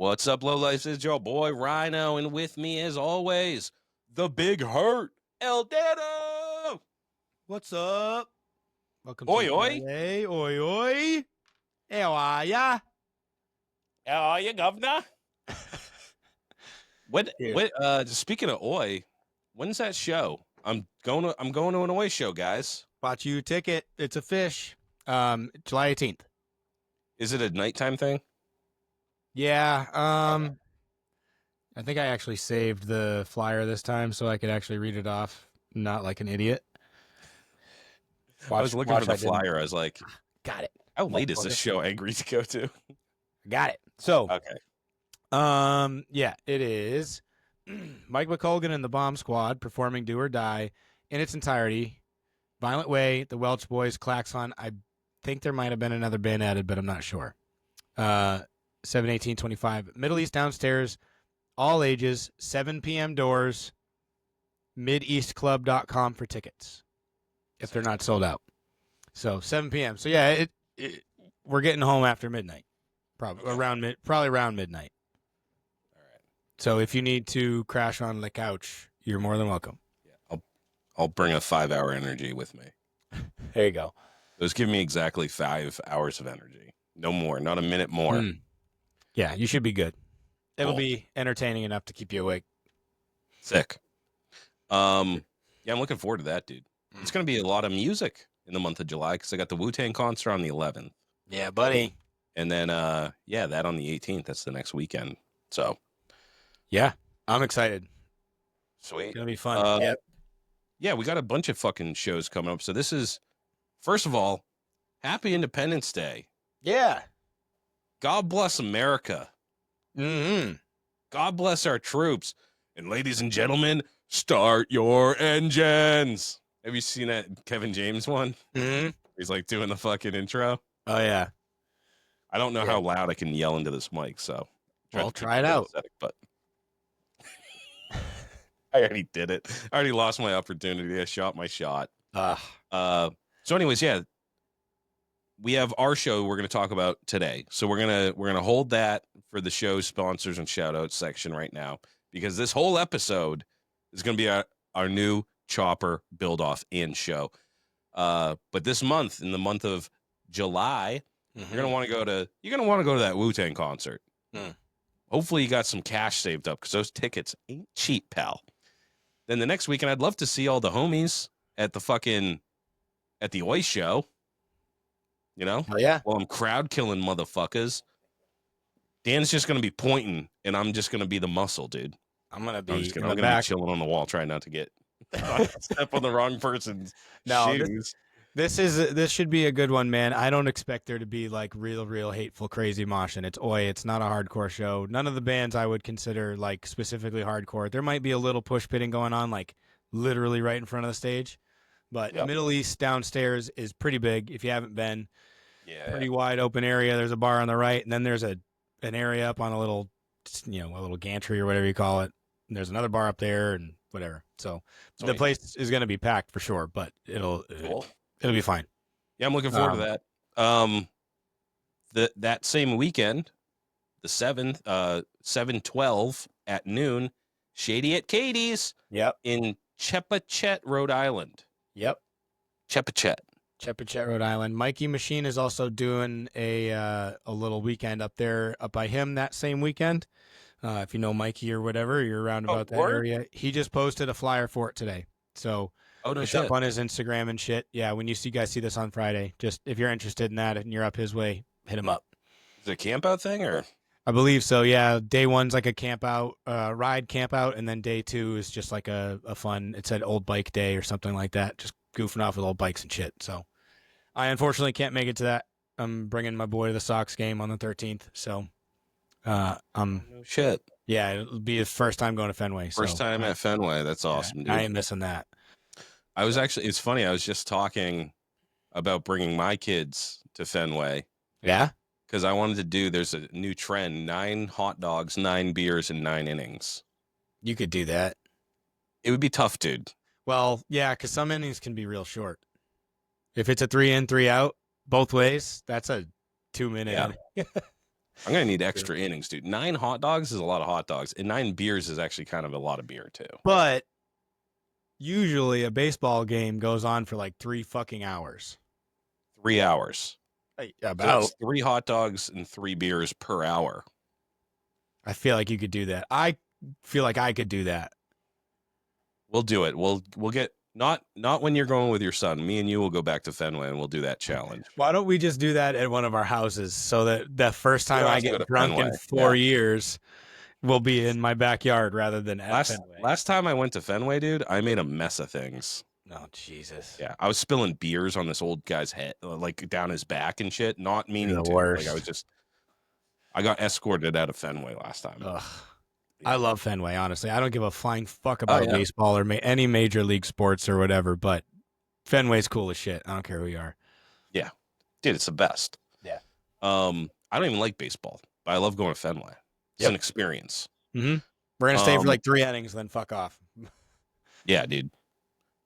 What's up, Lowlife? It's your boy Rhino, and with me, as always, the Big Hurt, El Dano. What's up? Welcome Oi, to oi. Friday. Oi, oi. How are ya? How are you, governor? Speaking of oi, when's that show? I'm going to an oi show, guys. Bought you a ticket. It's a fish. July 18th. Is it a nighttime thing? Yeah. I think I actually saved the flyer this time so I could actually read it off, not like an idiot. I was looking for the flyer. I was like, got it. how late is this show angry to go to? Got it. So, okay. Yeah, it is Mike McColgan and the Bomb Squad performing Do or Die in its entirety. Violent Way, the Welch Boys, Klaxon. I think there might have been another band added, but I'm not sure. 7/18/25. Middle East Downstairs, all ages, 7 p.m. doors, mideastclub.com for tickets if they're not sold out. So 7 p.m. So yeah, we're getting home after midnight, probably around midnight. All right. So if you need to crash on the couch, you're more than welcome. Yeah, I'll bring a 5-hour energy with me. There you go. Those give me exactly 5 hours of energy. No more, not a minute more. Yeah, you should be good. It'll be entertaining enough to keep you awake. Sick. Yeah, I'm looking forward to that, dude. It's going to be a lot of music in the month of July because I got the Wu-Tang concert on the 11th. Yeah, buddy. And then, that on the 18th. That's the next weekend. So, yeah, I'm excited. Sweet. It's going to be fun. Yeah, we got a bunch of fucking shows coming up. So this is, first of all, Happy Independence Day. Yeah. God bless America. Mm-hmm. God bless our troops. And ladies and gentlemen, start your engines. Have you seen that Kevin James one? Mm-hmm. He's like doing the fucking intro. Oh, yeah. I don't know how loud I can yell into this mic, so I'll try it out. But I already did it. I already lost my opportunity. I shot my shot. So anyways, yeah. We have our show we're going to talk about today. So we're going to hold that for the show sponsors and shout outs section right now because this whole episode is going to be our new Chopper build off and show. But this month, in the month of July, you're going to want to go to that Wu-Tang concert. Hopefully you got some cash saved up because those tickets ain't cheap, pal. Then the next weekend, I'd love to see all the homies at the Oi show. You know? Oh, yeah. Well, I'm crowd killing motherfuckers. Dan's just going to be pointing, and I'm just going to be the muscle, dude. I'm going to be be chilling on the wall, trying not to get step on the wrong person's shoes. This should be a good one, man. I don't expect there to be like real hateful, crazy moshing. It's Oi. It's not a hardcore show. None of the bands I would consider like specifically hardcore. There might be a little push pitting going on, like literally right in front of the stage. But Middle East Downstairs is pretty big. If you haven't been, pretty wide open area. There's a bar on the right, and then there's an area up on a little gantry or whatever you call it. And there's another bar up there and whatever. So the place is going to be packed for sure, but it'll be fine. Yeah, I'm looking forward to that. That same weekend, the 7th, 7/12 at noon, Shady at Katie's. Yep. In Chepachet, Rhode Island. Yep. Chepachet, Rhode Island. Mikey Machine is also doing a little weekend up there, up by him that same weekend. If you know Mikey or whatever, you're around about that area. He just posted a flyer for it today. So it's up on his Instagram and shit. Yeah, when you guys see this on Friday, just if you're interested in that and you're up his way, hit him up. Is it a camp out thing or? I believe so, yeah. Day one's like a camp out, ride camp out, and then day two is just like a fun, it said old bike day or something like that, just goofing off with old bikes and shit. So I unfortunately can't make it to that. I'm bringing my boy to the Sox game on the 13th, so no shit. Yeah, it'll be his first time going to Fenway. First time at Fenway. That's awesome, dude. I ain't missing that. It's funny, I was just talking about bringing my kids to Fenway. Yeah? Because I wanted to there's a new trend, 9 hot dogs, 9 beers, and 9 innings. You could do that. It would be tough, dude. Well, yeah, because some innings can be real short. If it's a 3 in, 3 out, both ways, that's a 2-minute inning. I'm gonna need extra innings, dude. 9 hot dogs is a lot of hot dogs, and 9 beers is actually kind of a lot of beer too. But usually a baseball game goes on for like 3 fucking hours. 3 hours. About. So that's 3 hot dogs and 3 beers per hour. I feel like you could do that. I feel like I could do that. We'll do it. We'll get not when you're going with your son. Me and you will go back to Fenway and we'll do that challenge. Why don't we just do that at one of our houses so that the first time I get drunk in 4 years will be in my backyard rather than at Fenway. Last time I went to Fenway, dude, I made a mess of things. Oh, Jesus. Yeah, I was spilling beers on this old guy's head, like down his back and shit, not meaning to. Worst. Like I got escorted out of Fenway last time. Ugh. Yeah. I love Fenway, honestly. I don't give a flying fuck about baseball or any major league sports or whatever, but Fenway's cool as shit. I don't care who you are. Yeah. Dude, it's the best. Yeah. I don't even like baseball, but I love going to Fenway. It's an experience. Mm-hmm. We're going to stay for like 3 innings, then fuck off. Yeah, dude.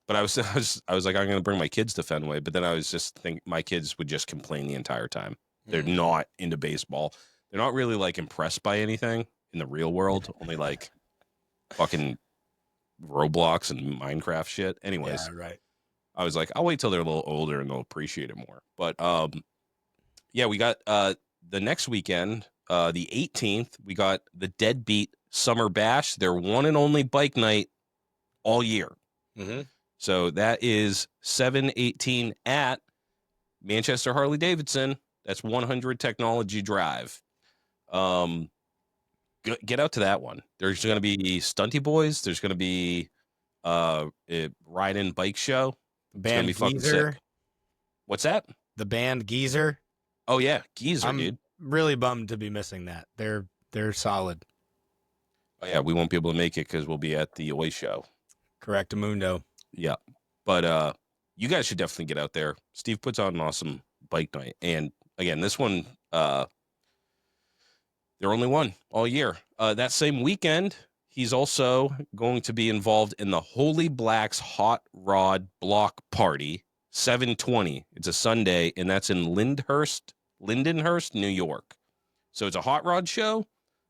But I was like, I'm going to bring my kids to Fenway, but then I was just thinking my kids would just complain the entire time. They're not into baseball. They're not really like impressed by anything in the real world, only like fucking Roblox and Minecraft shit. Anyways, yeah, right. I was like, I'll wait till they're a little older and they'll appreciate it more. But yeah, we got the next weekend, the 18th, we got the Deadbeat Summer Bash, their one and only bike night all year. Mm-hmm. So that is 7/18 at Manchester Harley Davidson. That's 100 Technology Drive. Get out to that one. There's going to be Stunty Boys. There's going to be a ride-in bike show. It's going to be fucking sick. What's that? The band Geezer. Oh yeah, Geezer, I'm dude. Really bummed to be missing that. They're solid. Oh yeah, we won't be able to make it because we'll be at the Oi show. Correctamundo. Yeah, but you guys should definitely get out there. Steve puts on an awesome bike night, and again, this one, they're only one all year. That same weekend, he's also going to be involved in the Holy Blacks Hot Rod Block Party, 7/20. It's a Sunday, and that's in Lindenhurst, New York. So it's a hot rod show,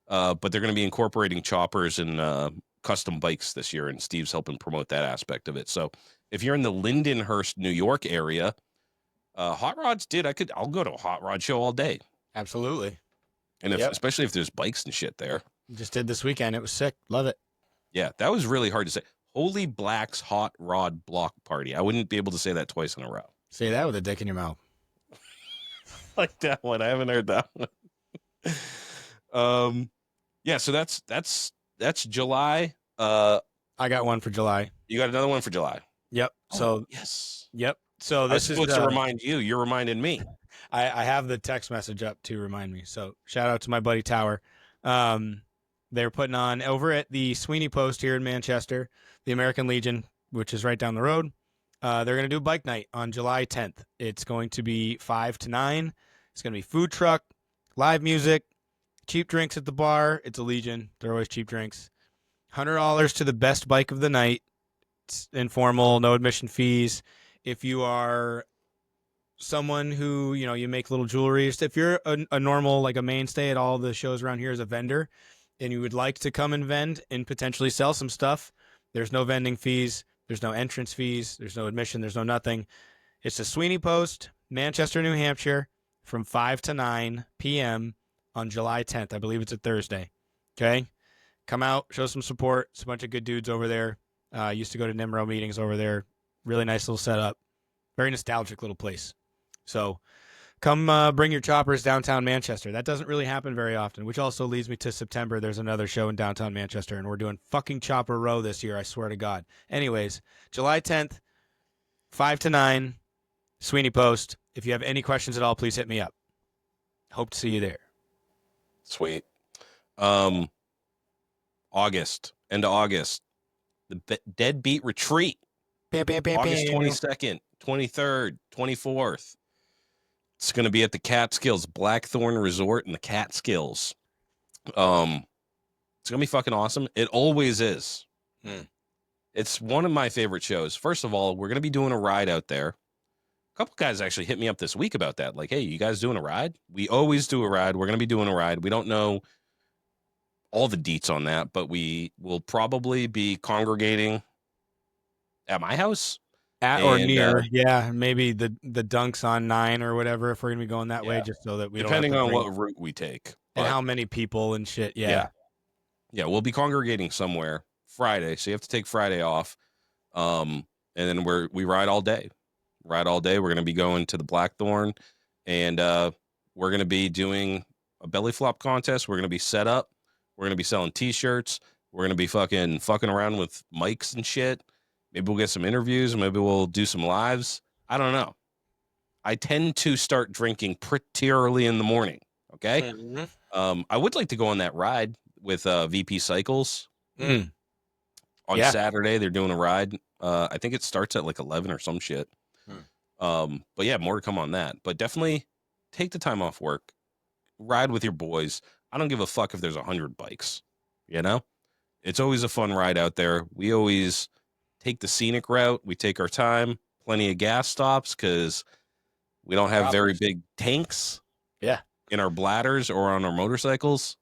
but they're going to be incorporating choppers and custom bikes this year, and Steve's helping promote that aspect of it. So if you're in the Lindenhurst, New York area, hot rods, dude, I'll go to a hot rod show all day. Absolutely. And especially if there's bikes and shit there. Just did this weekend. It was sick. Love it. Yeah, that was really hard to say. Holy Blacks Hot Rod Block Party. I wouldn't be able to say that twice in a row. Say that with a dick in your mouth. Like that one. I haven't heard that one. Yeah, so that's July. I got one for July. You got another one for July. Yep. So yes. Yep. So this is supposed to remind you. You're reminding me. I have the text message up to remind me. So shout out to my buddy Tower. They're putting on over at the Sweeney Post here in Manchester, the American Legion, which is right down the road. They're going to do a bike night on July 10th. It's going to be 5 to 9. It's going to be food truck, live music, cheap drinks at the bar. It's a Legion. They're always cheap drinks. $100 to the best bike of the night. It's informal, no admission fees. If you are someone who, you make little jewelry, if you're a normal, like a mainstay at all the shows around here as a vendor, and you would like to come and vend and potentially sell some stuff, there's no vending fees. There's no entrance fees. There's no admission. There's no nothing. It's the Sweeney Post, Manchester, New Hampshire, from 5 to 9 p.m. on July 10th. I believe it's a Thursday. Okay? Come out, show some support. It's a bunch of good dudes over there. Used to go to NIMRO meetings over there. Really nice little setup. Very nostalgic little place. So come bring your choppers downtown Manchester. That doesn't really happen very often, which also leads me to September. There's another show in downtown Manchester, and we're doing fucking Chopper Row this year, I swear to God. Anyways, July 10th, 5 to 9, Sweeney Post. If you have any questions at all, please hit me up. Hope to see you there. Sweet. August, end of August, the Deadbeat Retreat. August 22nd, 23rd, 24th. It's going to be at the Catskills Blackthorn Resort in the Catskills. It's going to be fucking awesome. It always is. It's one of my favorite shows. First of all, we're going to be doing a ride out there. couple guys actually hit me up this week about that. Like, hey, you guys doing a ride? We always do a ride. We're going to be doing a ride. We don't know all the deets on that, but we will probably be congregating at my house. At or near, yeah, maybe the Dunks on 9 or whatever if we're gonna be going that way, just so that we depending don't have to on what route we take and how many people and shit. Yeah, we'll be congregating somewhere Friday, so you have to take Friday off, and then we ride all day. We're going to be going to the Blackthorn, and we're going to be doing a belly flop contest. We're going to be set up. We're going to be selling T-shirts. We're going to be fucking around with mics and shit. Maybe we'll get some interviews. Maybe we'll do some lives. I don't know. I tend to start drinking pretty early in the morning. Okay. Mm-hmm. I would like to go on that ride with VP Cycles. On Saturday, they're doing a ride. I think it starts at like 11 or some shit. But yeah, more to come on that. But definitely take the time off work. Ride with your boys. I don't give a fuck if there's 100 bikes. You know? It's always a fun ride out there. We always take the scenic route. We take our time. Plenty of gas stops because we don't have very big tanks. Yeah. In our bladders or on our motorcycles.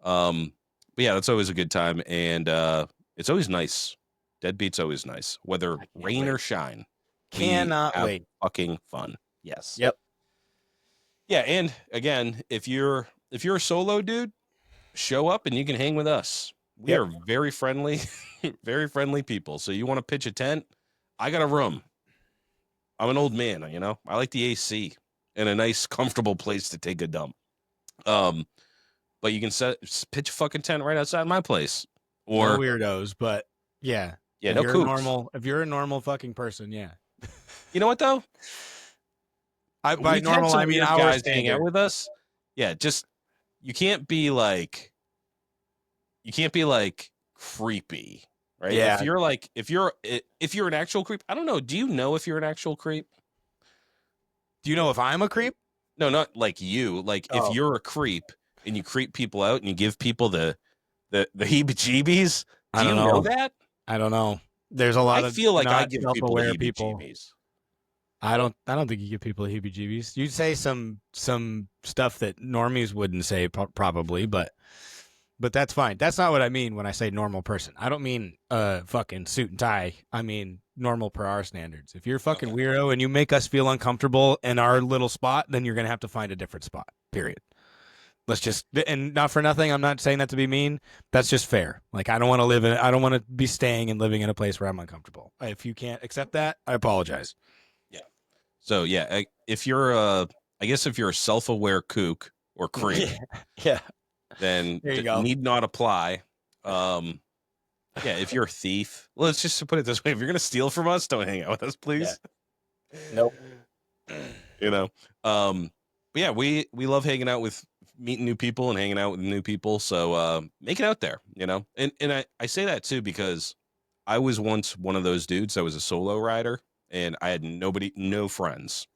But yeah, that's always a good time. And it's always nice. Deadbeat's always nice. Whether rain or shine. Cannot wait. Fucking fun. Yes. Yep. Yeah, and again, if you're a solo dude, show up and you can hang with us. We are very friendly, very friendly people. So you want to pitch a tent? I got a room. I'm an old man, you know. I like the AC and a nice, comfortable place to take a dump. But you can pitch a fucking tent right outside my place. Or no weirdos, but yeah, no kooks. If you're a normal fucking person, yeah. You know what though? By normal, I mean our guys hang out with us. Yeah, just you can't be like creepy, right? Yeah. If you're an actual creep, I don't know. Do you know if you're an actual creep? Do you know if I'm a creep? No, not like you. Like if you're a creep and you creep people out and you give people the heebie-jeebies, do you know that? I don't know. There's a lot of I feel like I give people the heebie-jeebies. I don't think you give people the heebie-jeebies. You'd say some stuff that normies wouldn't say probably, but that's fine. That's not what I mean when I say normal person. I don't mean fucking suit and tie. I mean normal per our standards. If you're a fucking weirdo and you make us feel uncomfortable in our little spot, then you're going to have to find a different spot, period. Let's just, and not for nothing, I'm not saying that to be mean. That's just fair. Like, I don't want to be staying and living in a place where I'm uncomfortable. If you can't accept that, I apologize. Yeah. So, yeah, if you're a self-aware kook or creep, then need not apply. If you're a thief, let's just put it this way. If you're going to steal from us, don't hang out with us, please. Yeah. Nope. You know? But yeah, we love hanging out with meeting new people and hanging out with new people. So make it out there, you know? And I say that too, because I was once one of those dudes. I was a solo rider and I had no friends.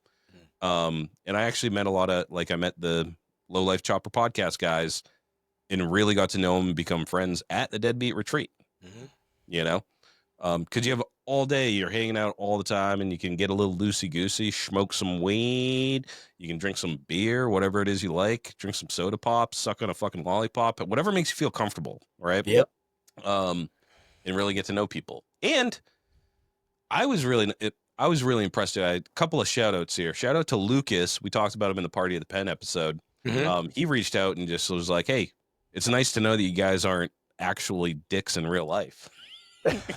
And I actually met I met the Lowlife Chopper podcast guys and really got to know them and become friends at the Deadbeat Retreat. You know? Because you have all day, you're hanging out all the time, and you can get a little loosey-goosey, smoke some weed, you can drink some beer, whatever it is you like, drink some soda pop, suck on a fucking lollipop, whatever makes you feel comfortable, right? Yep. And really get to know people. And I was really impressed. I had a couple of shout-outs here. Shout out to Lucas. We talked about him in the Party of the Pen episode. He reached out and just was like, hey, it's nice to know that you guys aren't actually dicks in real life.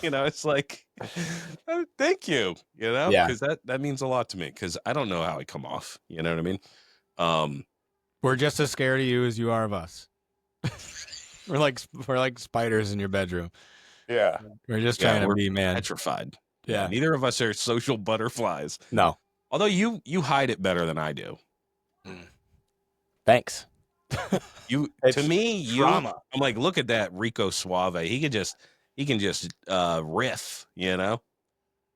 You know, it's like, oh, thank you, you know, because that means a lot to me, because I don't know how I come off, you know what I mean? We're just as scared of you as you are of us. we're like spiders in your bedroom. Yeah, we're just trying to be, man, petrified. Yeah, neither of us are social butterflies. No, although you hide it better than I do. Thanks. To me, trauma. I'm like, look at that Rico Suave. He can just riff, you know?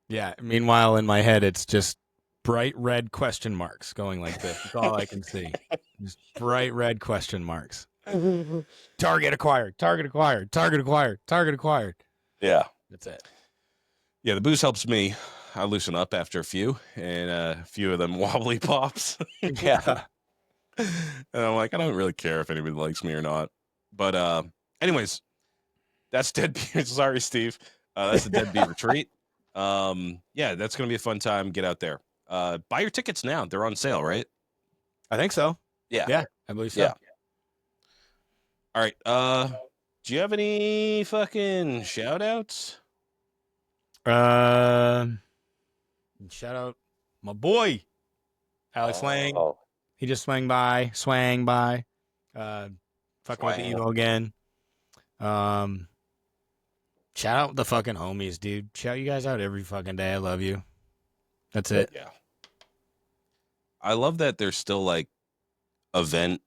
Yeah. Meanwhile, in my head, it's just bright red question marks going like this. That's all I can see. Just bright red question marks. Target acquired. Target acquired. Target acquired. Target acquired. Yeah. That's it. Yeah, the booze helps me. I loosen up after a few, and a few of them wobbly pops. Yeah. And I'm like, I don't really care if anybody likes me or not. But anyways, that's Deadbeat. Sorry, Steve. That's the Deadbeat Retreat. Yeah, that's gonna be a fun time. Get out there. Buy your tickets now. They're on sale, right? I think so. Yeah. Yeah, I believe so. Yeah. All right. Do you have any fucking shout outs? Shout out my boy, Alex Lang. Oh, He just swang by. Fucking with the Swang. Evo again. Shout out the fucking homies, dude. Shout you guys out every fucking day. I love you. That's it. Yeah. I love that there's still like event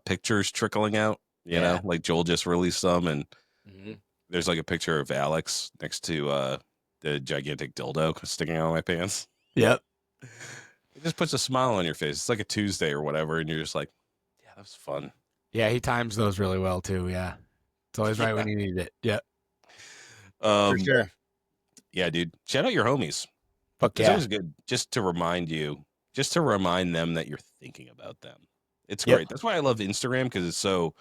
pictures trickling out. You know, like Joel just released some, and there's like a picture of Alex next to the gigantic dildo sticking out of my pants. Yep. It just puts a smile on your face. It's like a Tuesday or whatever, and you're just like, yeah, that was fun. Yeah, he times those really well too. Yeah, it's always right when you need it. Yep. For sure. Yeah, dude. Shout out your homies. Fuck It's yeah. always good just to remind them that you're thinking about them. It's great. That's why I love Instagram, because it's so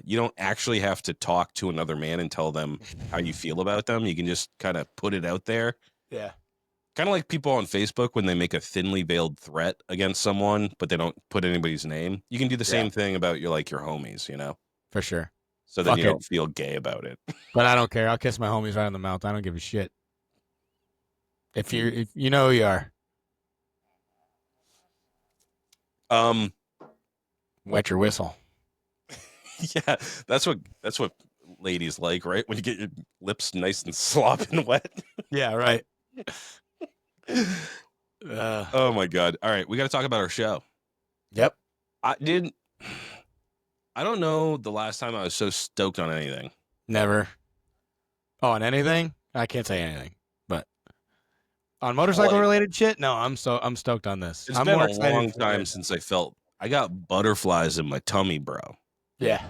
you don't actually have to talk to another man and tell them how you feel about them. You can just kind of put it out there. Yeah. Kind of like people on Facebook when they make a thinly veiled threat against someone, but they don't put anybody's name. You can do the same thing about your homies, you know? For sure. So then you don't feel gay about it. But I don't care. I'll kiss my homies right on the mouth. I don't give a shit. If you know who you are. Wet your whistle. Yeah, that's what ladies like, right? When you get your lips nice and slopping wet. Yeah, right. Oh my god. All right, we got to talk about our show. Yep. I don't know the last time I was so stoked on anything. Never. Oh, on anything? I can't say anything. But on motorcycle related shit, no, I'm stoked on this. It's I'm been more a excited long time since I got butterflies in my tummy, bro. Yeah.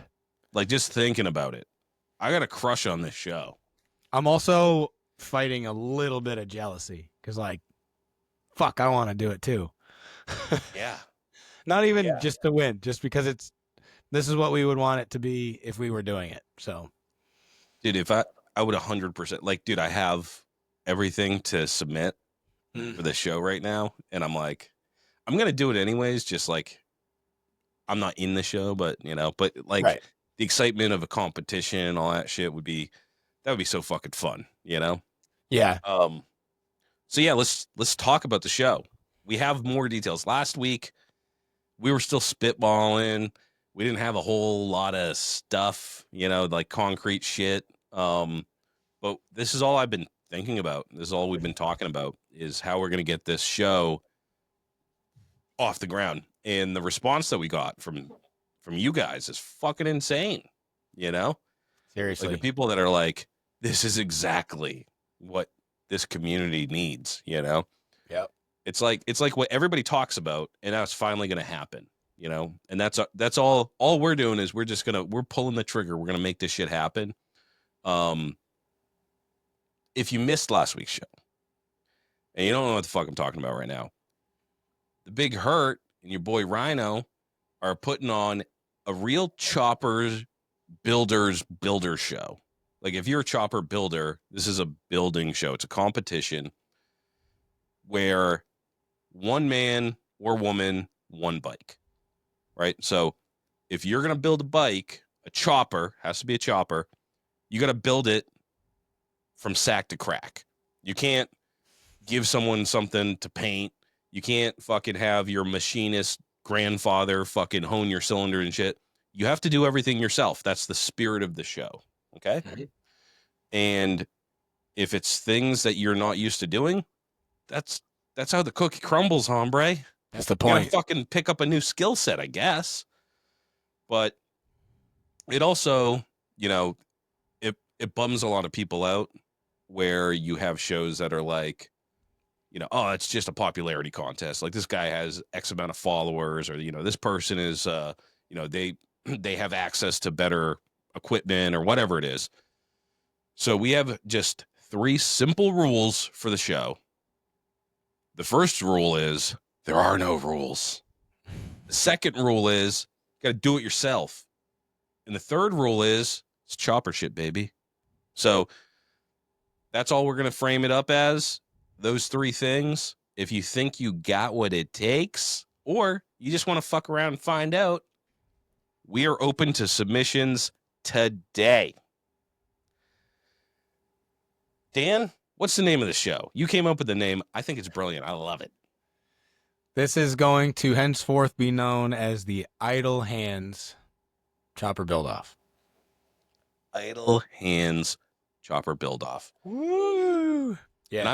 Like just thinking about it. I got a crush on this show. I'm also fighting a little bit of jealousy because, like, fuck, I want to do it too. Yeah. Not even just to win, just because this is what we would want it to be if we were doing it. So, dude, if I would 100%, like, dude, I have everything to submit for the show right now, and I'm like, I'm gonna do it anyways. Just like, I'm not in the show, but like the excitement of a competition and all that shit would be so fucking fun, you know? Yeah. So yeah, let's talk about the show. We have more details. Last week, we were still spitballing. We didn't have a whole lot of stuff, like concrete shit. But this is all I've been thinking about. This is all we've been talking about, is how we're going to get this show off the ground. And the response that we got from you guys is fucking insane, Seriously. Like the people that are like, this is exactly what this community needs, Yep. It's like what everybody talks about, and now it's finally going to happen, and that's all we're doing is we're pulling the trigger. We're going to make this shit happen. If you missed last week's show and you don't know what the fuck I'm talking about right now, the Big Hurt and your boy Rhino are putting on a real choppers builder show. Like, if you're a chopper builder, this is a building show. It's a competition where one man or woman, one bike, right? So if you're going to build a bike, a chopper, has to be a chopper, you got to build it from sack to crack. You can't give someone something to paint. You can't fucking have your machinist grandfather fucking hone your cylinder and shit. You have to do everything yourself. That's the spirit of the show. Okay. Mm-hmm. And if it's things that you're not used to doing, that's how the cookie crumbles, hombre. That's the point. You gotta fucking pick up a new skill set, I guess. But it also, it bums a lot of people out where you have shows that are like, oh, it's just a popularity contest. Like, this guy has X amount of followers, or, this person is, they have access to better equipment or whatever it is. So we have just 3 simple rules for the show. The first rule is there are no rules. The second rule is you got to do it yourself. And the third rule is it's chopper shit, baby. So that's all we're going to frame it up as. Those three things. If you think you got what it takes, or you just want to fuck around and find out, we are open to submissions today. Dan, what's the name of the show? You came up with the name. I think it's brilliant. I love it. This is going to henceforth be known as the Idle Hands Chopper Build-Off. Idle Hands Chopper Build-Off. Woo! Yeah. And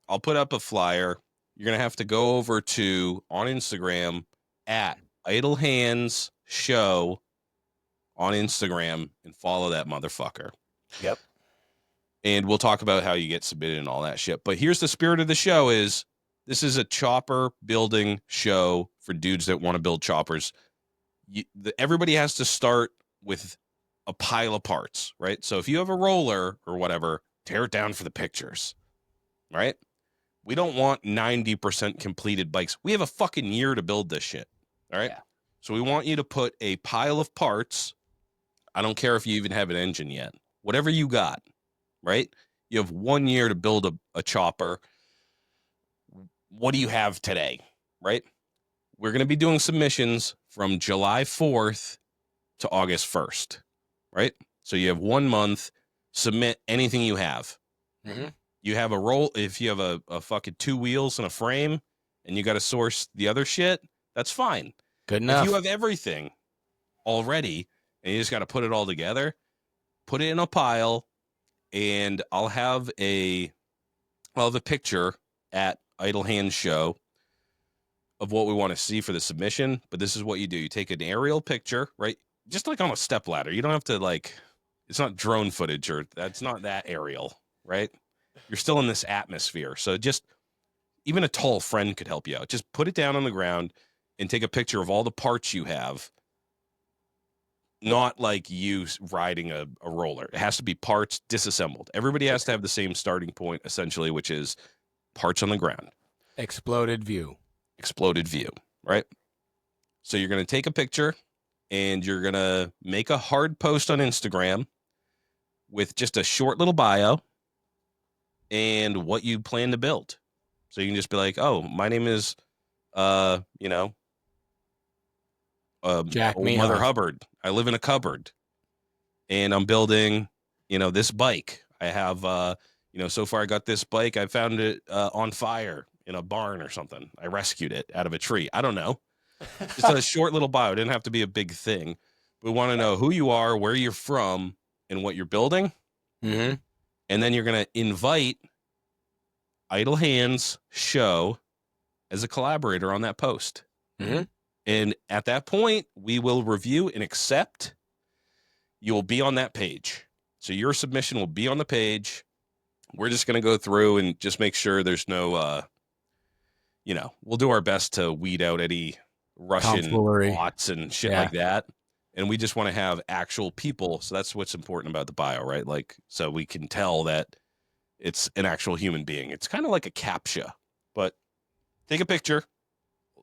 I'll put up a flyer. You're going to have to go over to, on Instagram, at Idle Hands Show on Instagram and follow that motherfucker. Yep. And we'll talk about how you get submitted and all that shit. But here's the spirit of the show is this is a chopper building show for dudes that want to build choppers. Everybody has to start with a pile of parts, right? So if you have a roller or whatever, tear it down for the pictures, right? We don't want 90% completed bikes. We have a fucking year to build this shit, all right? Yeah. So we want you to put a pile of parts. I don't care if you even have an engine yet. Whatever you got, right? You have 1 year to build a chopper. What do you have today, right? We're going to be doing submissions from July 4th to August 1st, right? So you have 1 month. Submit anything you have. Mm-hmm. You have a roll. If you have a fucking 2 wheels and a frame and you got to source the other shit, that's fine. Good enough. If you have everything already and you just got to put it all together, put it in a pile, and I'll have a picture at Idle Hands Show of what we want to see for the submission. But this is what you do. You take an aerial picture, right? Just like on a step ladder. You don't have to it's not drone footage or that's not that aerial, right? You're still in this atmosphere. So just even a tall friend could help you out. Just put it down on the ground and take a picture of all the parts you have. Not like you riding a roller. It has to be parts disassembled. Everybody has to have the same starting point, essentially, which is parts on the ground. Exploded view, right? So you're going to take a picture and you're going to make a hard post on Instagram with just a short little bio and what you plan to build. So you can just be like, oh, my name is, Jack old Mother Hubbard. I live in a cupboard and I'm building, this bike. I have, so far I got this bike. I found it on fire in a barn or something. I rescued it out of a tree. I don't know. Just a short little bio. It didn't have to be a big thing. We want to know who you are, where you're from, and what you're building. Mm-hmm. And then you're going to invite Idle Hands Show as a collaborator on that post. Mm-hmm. And at that point, we will review and accept. You will be on that page. So your submission will be on the page. We're just going to go through and just make sure there's no, we'll do our best to weed out any Russian bots and shit like that. And we just want to have actual people. So that's what's important about the bio, right? So we can tell that it's an actual human being. It's kind of like a CAPTCHA, but take a picture,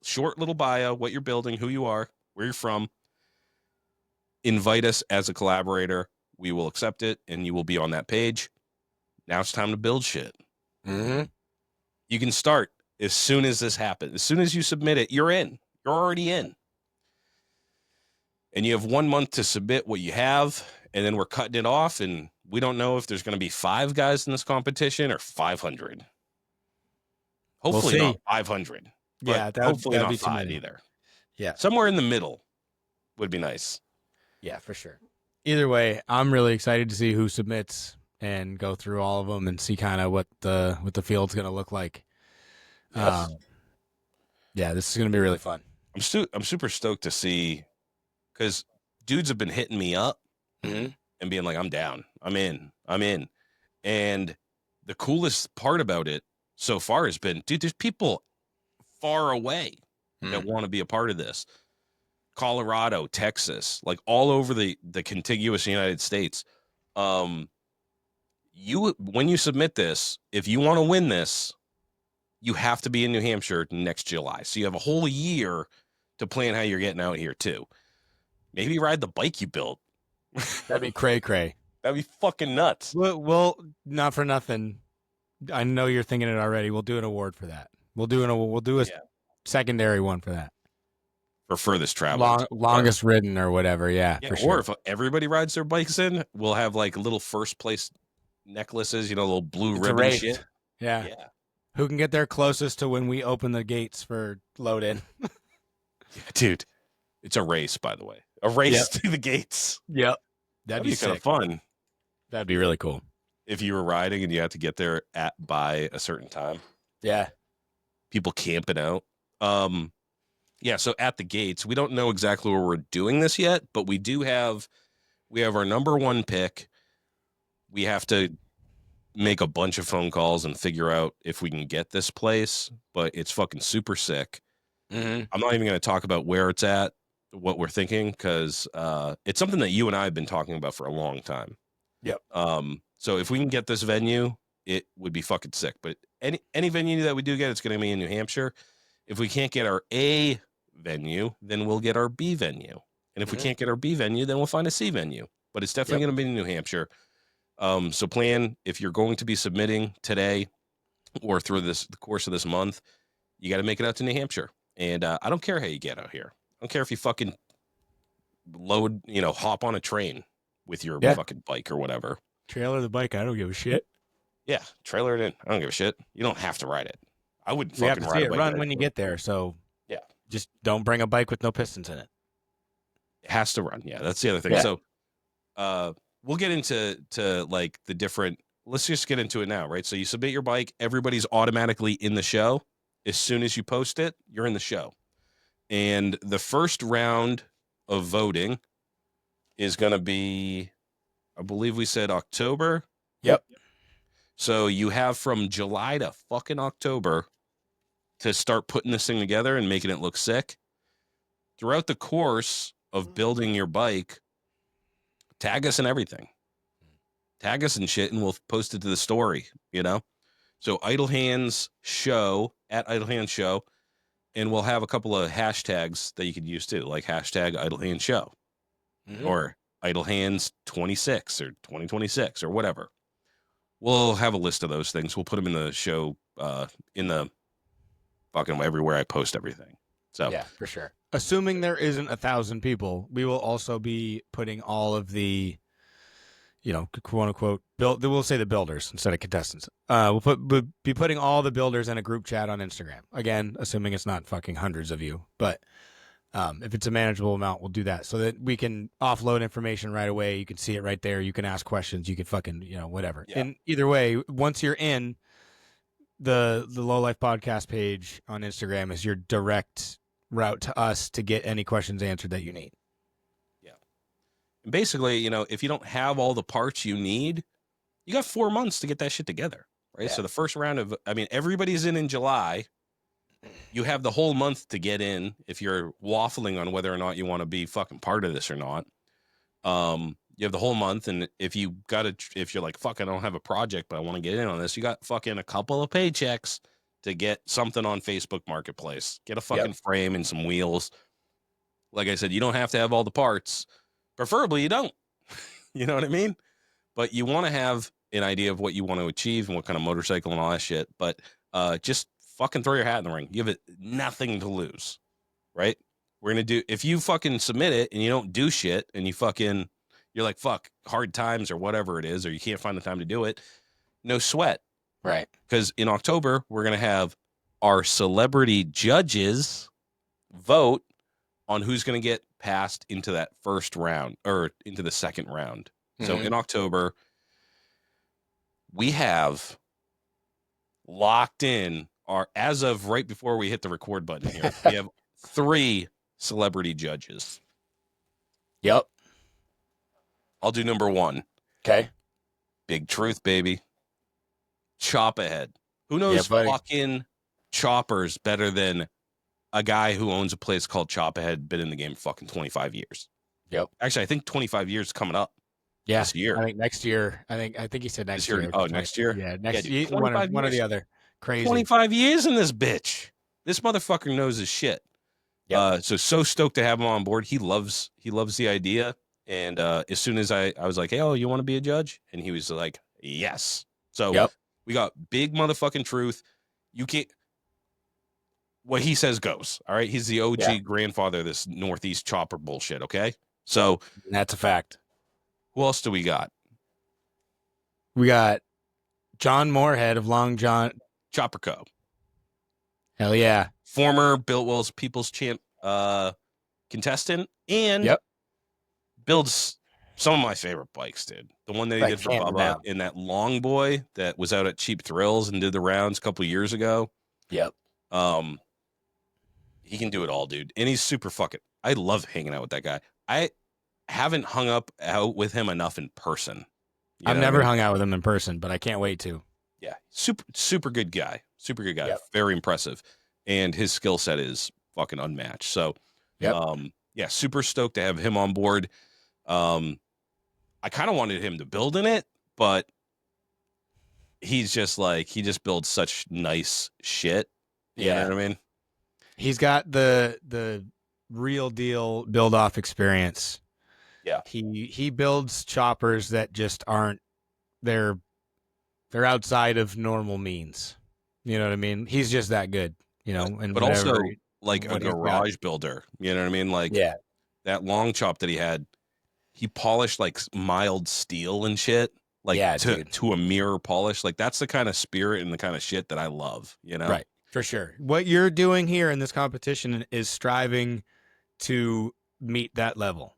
short little bio, what you're building, who you are, where you're from. Invite us as a collaborator. We will accept it, and you will be on that page. Now it's time to build shit. Mm-hmm. You can start as soon as this happens. As soon as you submit it, you're in. You're already in. And you have 1 month to submit what you have, and then we're cutting it off, and we don't know if there's going to be 5 guys in this competition or 500. Hopefully not 500. Yeah, hopefully that'd not be 5 either. Yeah. Somewhere in the middle would be nice. Yeah, for sure. Either way, I'm really excited to see who submits and go through all of them and see kind of what the field's going to look like. Yes. Yeah, this is going to be really fun. I'm super stoked to see, because dudes have been hitting me up and being like, I'm down. I'm in. And the coolest part about it so far has been, dude, there's people far away that want to be a part of this. Colorado, Texas, like all over the contiguous United States. When you submit this, if you want to win this, you have to be in New Hampshire next July. So you have a whole year to plan how you're getting out here too. Maybe ride the bike you built. That'd be cray. That'd be fucking nuts. We'll not for nothing. I know you're thinking it already. We'll do an award for that. We'll do a secondary one for that. For furthest travel. Longest ridden or whatever. Yeah, yeah, for sure. Or if everybody rides their bikes in, we'll have like little first place necklaces, little blue ribbon shit. Yeah. Who can get there closest to when we open the gates for load in? Yeah, dude, it's a race, by the way. A race to the gates. Yep. That'd be kind of fun. That'd be really cool. If you were riding and you had to get there by a certain time. Yeah. People camping out. Yeah, so at the gates, we don't know exactly where we're doing this yet, but we have our number one pick. We have to make a bunch of phone calls and figure out if we can get this place, but it's fucking super sick. Mm-hmm. I'm not even going to talk about where it's at, what we're thinking, because it's something that you and I have been talking about for a long time. Yep. So if we can get this venue, it would be fucking sick. But any venue that we do get, it's going to be in New Hampshire. If we can't get our A venue, then we'll get our B venue. And if we can't get our B venue, then we'll find a C venue. But it's definitely going to be in New Hampshire. So plan, if you're going to be submitting today or through the course of this month, you got to make it out to New Hampshire. And I don't care how you get out here. I don't care if you fucking hop on a train with your fucking bike or whatever. Trailer the bike, I don't give a shit. Yeah, trailer it in. I don't give a shit. You don't have to ride it. I wouldn't you fucking have to ride see a bike. Run when you get there, so yeah. Just don't bring a bike with no pistons in it. It has to run. Yeah, that's the other thing. Yeah. So we'll get into like the different, let's just get into it now, right? So you submit your bike, everybody's automatically in the show. As soon as you post it, you're in the show. And the first round of voting is going to be, I believe we said October. Yep. So you have from July to fucking October to start putting this thing together and making it look sick. Throughout the course of building your bike, tag us and everything. Tag us and shit, and we'll post it to the story, So Idle Hands Show, at Idle Hands Show, and we'll have a couple of hashtags that you could use too, like hashtag Idle Hands Show or Idle Hands 26 or 2026 or whatever. We'll have a list of those things. We'll put them in the show, in the fucking everywhere I post everything. So yeah, for sure. Assuming there isn't 1,000 people, we will also be putting all of the, quote unquote, we'll say the builders instead of contestants. We'll be putting all the builders in a group chat on Instagram. Again, assuming it's not fucking hundreds of you, but if it's a manageable amount, we'll do that so that we can offload information right away. You can see it right there. You can ask questions. You can fucking, whatever. Yeah. And either way, once you're in, the Lowlife podcast page on Instagram is your direct route to us to get any questions answered that you need. Yeah. And basically, if you don't have all the parts you need, you got 4 months to get that shit together, right? Yeah. So the first round everybody's in July. You have the whole month to get in if you're waffling on whether or not you want to be fucking part of this or not. You have the whole month, and if you're like, fuck, I don't have a project, but I want to get in on this, you got fucking a couple of paychecks to get something on Facebook Marketplace. Get a fucking frame and some wheels. Like I said, you don't have to have all the parts. Preferably you don't. You know what I mean? But you want to have an idea of what you want to achieve and what kind of motorcycle and all that shit. But just fucking throw your hat in the ring. You have nothing to lose, right? We're going to do, if you fucking submit it and you don't do shit and you're like, fuck, hard times or whatever it is, or you can't find the time to do it, no sweat. Right. Because in October, we're going to have our celebrity judges vote on who's going to get passed into that first round or into the second round. Mm-hmm. So in October, we have locked in as of right before we hit the record button here, we have 3 celebrity judges. Yep. I'll do number 1. Okay. Big Truth, baby. Chop Ahead. Who knows fucking choppers better than a guy who owns a place called Chop Ahead, been in the game fucking 25 years. Yep. Actually, I think 25 years coming up. Yeah. This year. I think next year. I think he said next year. Oh, next year? Yeah, next year. One or the other. Crazy. 25 years in this bitch. This motherfucker knows his shit. Yep. So stoked to have him on board. He loves the idea. And as soon as I was like, hey, oh, you want to be a judge? And he was like, yes. So Yep. we got big motherfucking truth. You can't, what he says goes. All right. He's the OG grandfather of this Northeast chopper bullshit. Okay. So That's a fact. who else do we got? We got John Moorhead of Long John. Chopper Co. Hell yeah. Former Biltwell's People's Champ contestant and Yep. builds some of my favorite bikes, dude. The one that he did for Bubba in that Long Boy that was out at Cheap Thrills and did the rounds a couple years ago. Yep. He can do it all, dude. And he's super fucking, I love hanging out with that guy. I haven't hung out with him enough in person. I've never hung out with him in person, but I can't wait to. Yeah. Super good guy. Super good guy. Yep. Very impressive. And his skill set is fucking unmatched. So, yeah, super stoked to have him on board. I kind of wanted him to build in it, but he's just like, he just builds such nice shit. You know what I mean? He's got the real deal build off experience. Yeah. He builds choppers that just aren't, they're outside of normal means. You know what I mean? He's just that good, you know, and but also like a garage builder, you know what I mean? Like that long chop that he had, he polished like mild steel and shit, like to a mirror polish. Like that's the kind of spirit and the kind of shit that I love, you know? Right. For sure. What you're doing here in this competition is striving to meet that level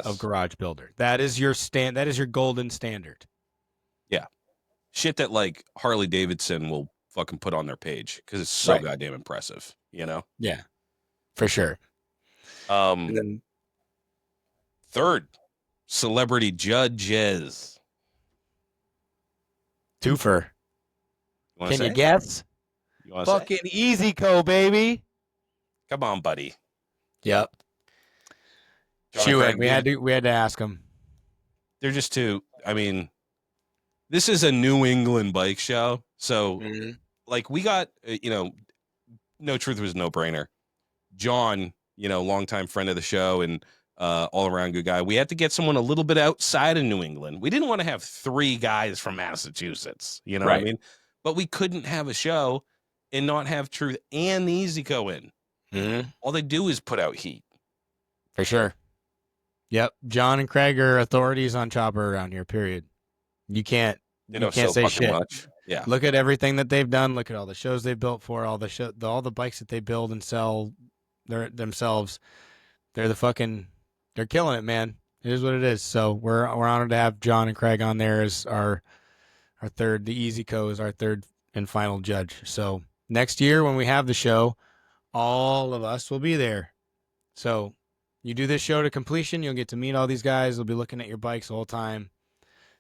of garage builder. That is your that is your golden standard. Yeah. Shit that like Harley Davidson will fucking put on their page because it's so goddamn impressive, you know? Yeah. For sure. And then third, celebrity judges. Twofer. Can you guess? Fucking Easy Co, baby. Come on, buddy. Yep. We had to ask him. They're just two. I mean, this is a New England bike show. So like we got, No Truth was no brainer. John, longtime friend of the show and all around good guy. We had to get someone a little bit outside of New England. We didn't want to have three guys from Massachusetts, you know what I mean? But we couldn't have a show and not have Truth and the Easy Co in. All they do is put out heat. For sure. Yep. John and Craig are authorities on chopper around here, period. You can't say shit. Much. Yeah. Look at everything that they've done. Look at all the shows they've built for, all the bikes that they build and sell themselves. They're killing it, man. It is what it is. So we're honored to have John and Craig on there as our third. The Easy Co is our third and final judge. So next year when we have the show, all of us will be there. So you do this show to completion, you'll get to meet all these guys. They'll be looking at your bikes the whole time.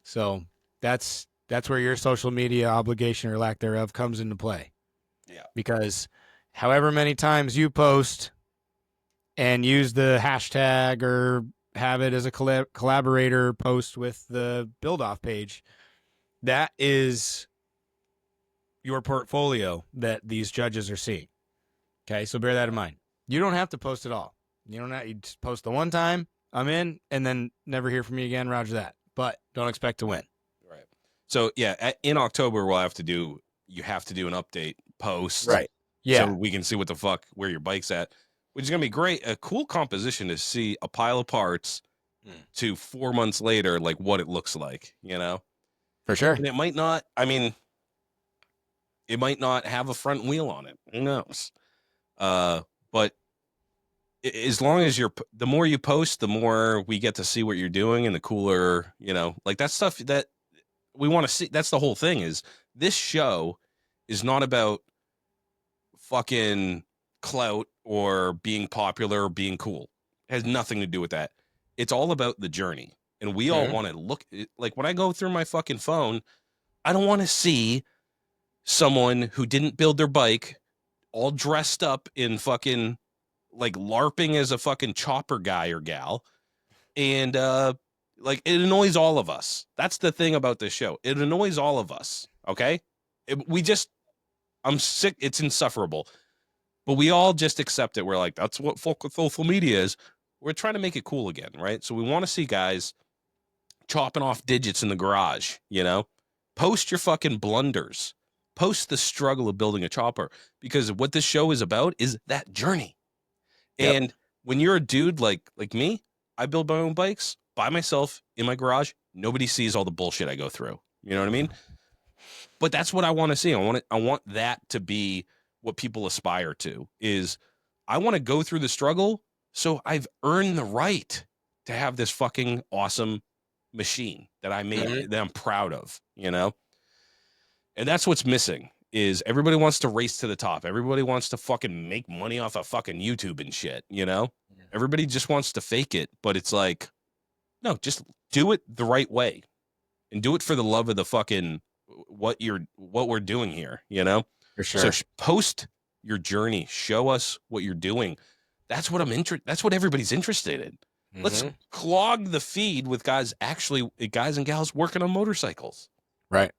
So that's where your social media obligation or lack thereof comes into play. Yeah. Because however many times you post and use the hashtag or have it as a collaborator post with the build off page, that is your portfolio that these judges are seeing. Okay. So bear that in mind. You don't have to post it all. You just post the one time, I'm in, and then never hear from me again. Roger that. But don't expect to win. Right. So yeah, in October you have to do an update post. Right. Yeah. So we can see what the fuck where your bike's at, which is gonna be great. A cool composition to see a pile of parts to 4 months later, like what it looks like, For sure. And it might not have a front wheel on it. Who knows? But as long as the more you post, the more we get to see what you're doing and the cooler, like that stuff that we want to see. That's the whole thing is this show is not about fucking clout or being popular or being cool. It has nothing to do with that. It's all about the journey. And we all want to look like when I go through my fucking phone, I don't want to see someone who didn't build their bike all dressed up in fucking like LARPing as a fucking chopper guy or gal. And like it annoys all of us. That's the thing about this show. It annoys all of us. Okay. I'm sick. It's insufferable. But we all just accept it. We're like, that's what social media is. We're trying to make it cool again, right? So we want to see guys chopping off digits in the garage, you know? Post your fucking blunders. Post the struggle of building a chopper, because what this show is about is that journey. Yep. And when you're a dude like me, I build my own bikes by myself in my garage. Nobody sees all the bullshit I go through. You know what I mean? But that's what I want to see. I want that to be what people aspire to. Is I want to go through the struggle, so I've earned the right to have this fucking awesome machine that I made, that I'm proud of, you know? And that's what's missing. Is everybody wants to race to the top. Everybody wants to fucking make money off of fucking YouTube and shit, you know? Everybody just wants to fake it, but it's like, no, just do it the right way. And do it for the love of the fucking what we're doing here, you know? For sure. So post your journey, show us what you're doing. That's what that's what everybody's interested in. Let's clog the feed with guys and gals working on motorcycles. Right.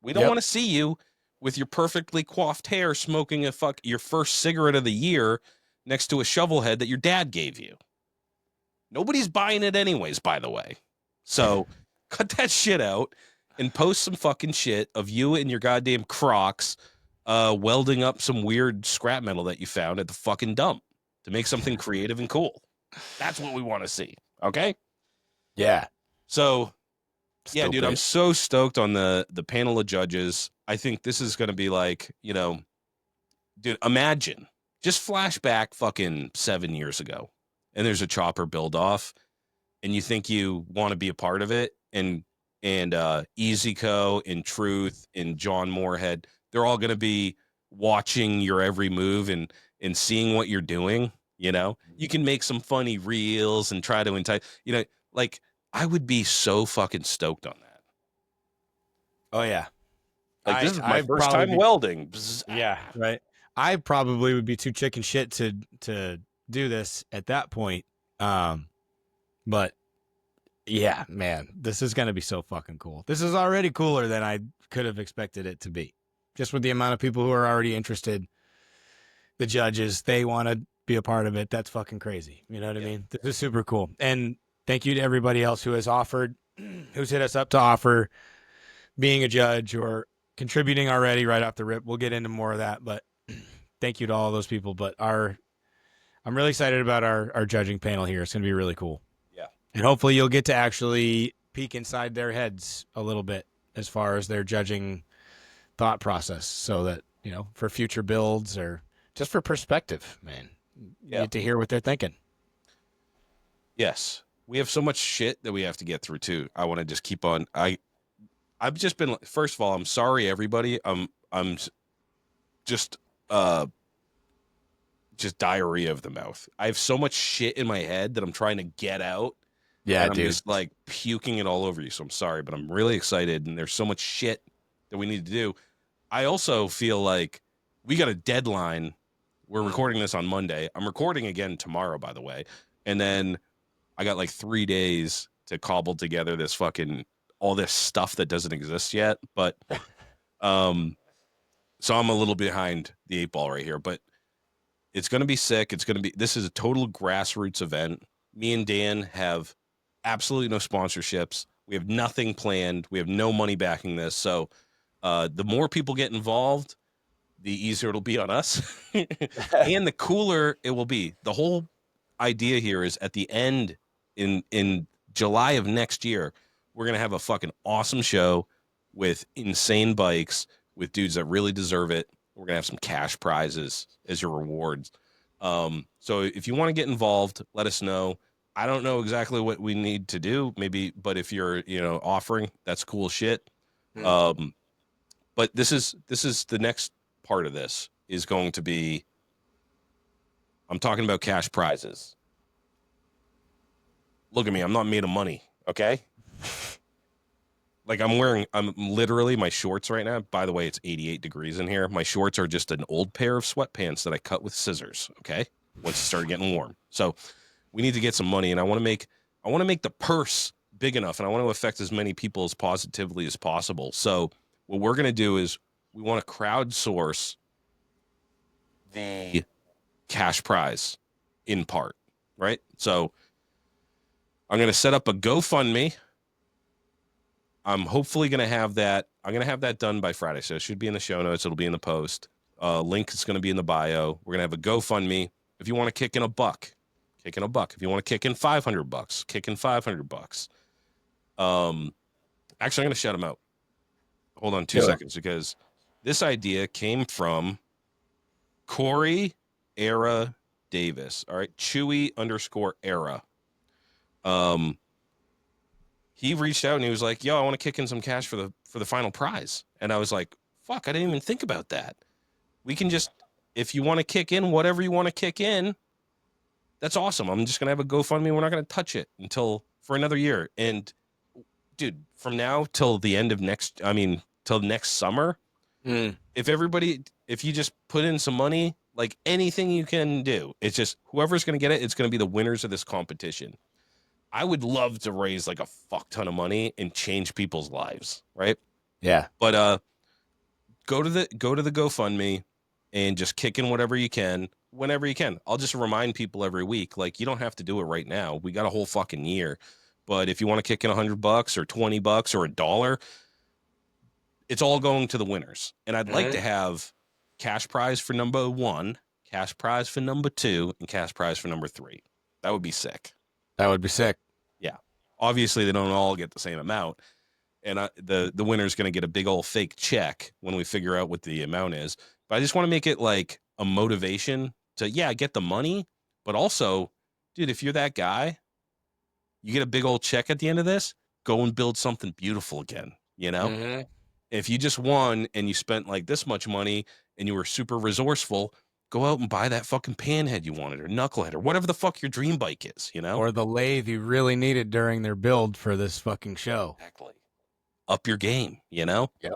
We don't want to see you with your perfectly coiffed hair smoking your first cigarette of the year next to a shovel head that your dad gave you. Nobody's buying it anyways, by the way. So cut that shit out and post some fucking shit of you and your goddamn Crocs welding up some weird scrap metal that you found at the fucking dump to make something creative and cool. That's what we want to see. Okay? Yeah. So, yeah, Stupid. dude, I'm so stoked on the panel of judges. I think this is going to be like, you know, dude, imagine, just flashback fucking 7 years ago, and there's a chopper build off, and you think you want to be a part of it, and EasyCo and Truth and John Moorhead, they're all going to be watching your every move and seeing what you're doing. You know, you can make some funny reels and try to entice, you know, like I would be so fucking stoked on that. Oh yeah. Like this is my first time welding. Yeah. Right. I probably would be too chicken shit to do this at that point. But yeah, man, this is going to be so fucking cool. This is already cooler than I could have expected it to be. Just with the amount of people who are already interested, the judges, they want to be a part of it. That's fucking crazy. You know what I mean? This is super cool. And thank you to everybody else who has offered, who's hit us up to offer being a judge or contributing already right off the rip. We'll get into more of that, but thank you to all those people. But I'm really excited about our judging panel here. It's going to be really cool. Yeah. And hopefully you'll get to actually peek inside their heads a little bit as far as their judging thought process, so that, you know, for future builds or just for perspective, man, you get to hear what they're thinking. Yes. We have so much shit that we have to get through too. I want to just keep on. I've just been, first of all, I'm sorry, everybody. I'm just diarrhea of the mouth. I have so much shit in my head that I'm trying to get out. Yeah, and I'm dude. just like puking it all over you. So I'm sorry, but I'm really excited. And there's so much shit that we need to do. I also feel like we got a deadline. We're recording this on Monday. I'm recording again tomorrow, by the way. And then I got like 3 days to cobble together this fucking, all this stuff that doesn't exist yet. But, so I'm a little behind the 8 ball right here, but it's going to be sick. This is a total grassroots event. Me and Dan have absolutely no sponsorships. We have nothing planned. We have no money backing this. So the more people get involved, the easier it'll be on us. And the cooler it will be. The whole idea here is at the end in July of next year, we're going to have a fucking awesome show with insane bikes, with dudes that really deserve it. We're going to have some cash prizes as your rewards. So if you want to get involved, let us know. I don't know exactly what we need to do, maybe, but if you're, you know, offering, that's cool shit. But this is the next part of this is going to be, I'm talking about cash prizes. Look at me. I'm not made of money. Okay. Like I'm literally, my shorts right now, by the way, it's 88 degrees in here. My shorts are just an old pair of sweatpants that I cut with scissors. Okay. Once it started getting warm. So we need to get some money, and I want to make the purse big enough, and I want to affect as many people as positively as possible. So what we're going to do is we want to crowdsource the cash prize in part, right? So I'm going to set up a GoFundMe. I'm hopefully going to have that. I'm going to have that done by Friday. So it should be in the show notes. It'll be in the post. Link is going to be in the bio. We're going to have a GoFundMe. If you want to kick in a buck, kick in a buck. If you want to kick in $500, kick in $500. Actually, I'm going to shout them out. Hold on 2 seconds, because this idea came from Corey Era Davis. All right. Chewy_era. He reached out and he was like, yo, I want to kick in some cash for the final prize. And I was like, fuck, I didn't even think about that. We can just, if you want to kick in whatever you want to kick in, that's awesome. I'm just going to have a GoFundMe. We're not going to touch it until for another year. And dude, from now till the end of till next summer, if you just put in some money, like anything you can do, it's just whoever's going to get it, it's going to be the winners of this competition. I would love to raise like a fuck ton of money and change people's lives, right? Yeah. But go to the GoFundMe and just kick in whatever you can, whenever you can. I'll just remind people every week, like, you don't have to do it right now. We got a whole fucking year. But if you want to kick in $100 or $20 or $1, it's all going to the winners. And I'd like to have cash prize for number 1, cash prize for number 2, and cash prize for number 3. That would be sick. That would be sick. Yeah. Obviously, they don't all get the same amount. And the winner's going to get a big old fake check when we figure out what the amount is. But I just want to make it like a motivation to, get the money. But also, dude, if you're that guy, you get a big old check at the end of this, go and build something beautiful again, you know? If you just won and you spent like this much money and you were super resourceful, go out and buy that fucking panhead you wanted or knucklehead or whatever the fuck your dream bike is, you know? Or the lathe you really needed during their build for this fucking show. Exactly. Up your game, you know? Yeah.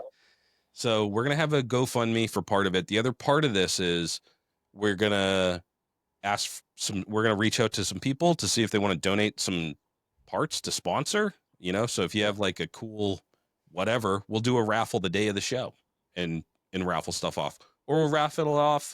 So we're going to have a GoFundMe for part of it. The other part of this is we're going to reach out to some people to see if they want to donate some parts to sponsor, you know? So if you have like a cool whatever, we'll do a raffle the day of the show and raffle stuff off, or we'll raffle it off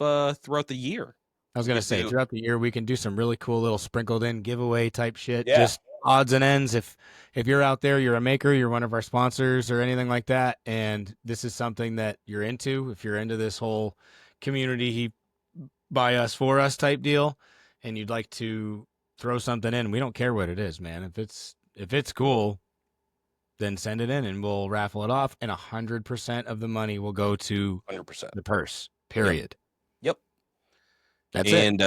throughout the year. I was going to say, do. throughout the year, we can do some really cool little sprinkled in giveaway type shit. Yeah. Just odds and ends. If you're out there, you're a maker, you're one of our sponsors or anything like that, and this is something that you're into, if you're into this whole community by us, for us type deal, and you'd like to throw something in, we don't care what it is, man. If it's cool, then send it in and we'll raffle it off, and 100% of the money will go to 100% the purse, period. Yep. That's it. And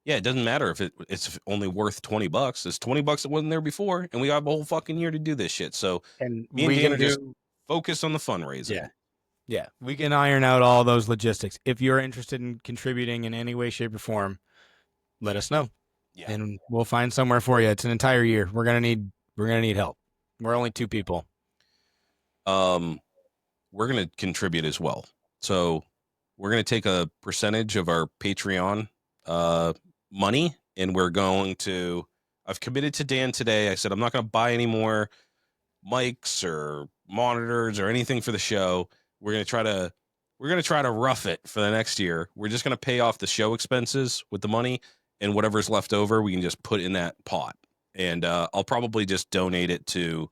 it doesn't matter if it's only worth $20. It's $20 that wasn't there before, and we got a whole fucking year to do this shit. So and me and Dan just focus on the fundraising. Yeah, we can iron out all those logistics. If you're interested in contributing in any way, shape, or form, let us know, and we'll find somewhere for you. It's an entire year. We're gonna need help. We're only 2 people. We're gonna contribute as well. So we're gonna take a percentage of our Patreon money, and we're going to. I've committed to Dan today. I said I'm not gonna buy any more mics or monitors or anything for the show. We're gonna try to rough it for the next year. We're just gonna pay off the show expenses with the money, and whatever's left over, we can just put in that pot. And I'll probably just donate it to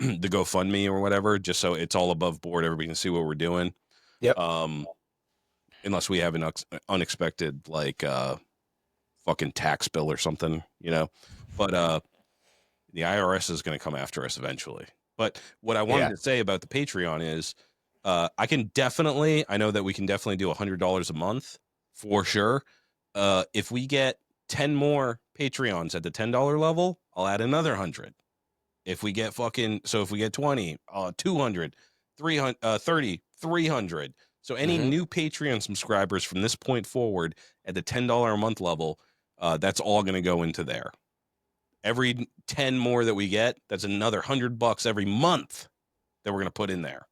the GoFundMe or whatever, just so it's all above board. Everybody can see what we're doing. Yep. Unless we have an unexpected like fucking tax bill or something, you know. But the IRS is going to come after us eventually. But what I wanted to say about the Patreon is I know that we can definitely do $100 a month for sure. If we get 10 more Patreons at the $10 level, I'll add another 100. If we get 20, 200, 300, 30, 300. So any new Patreon subscribers from this point forward at the $10 a month level, that's all going to go into there. Every 10 more that we get, that's another $100 every month that we're going to put in there.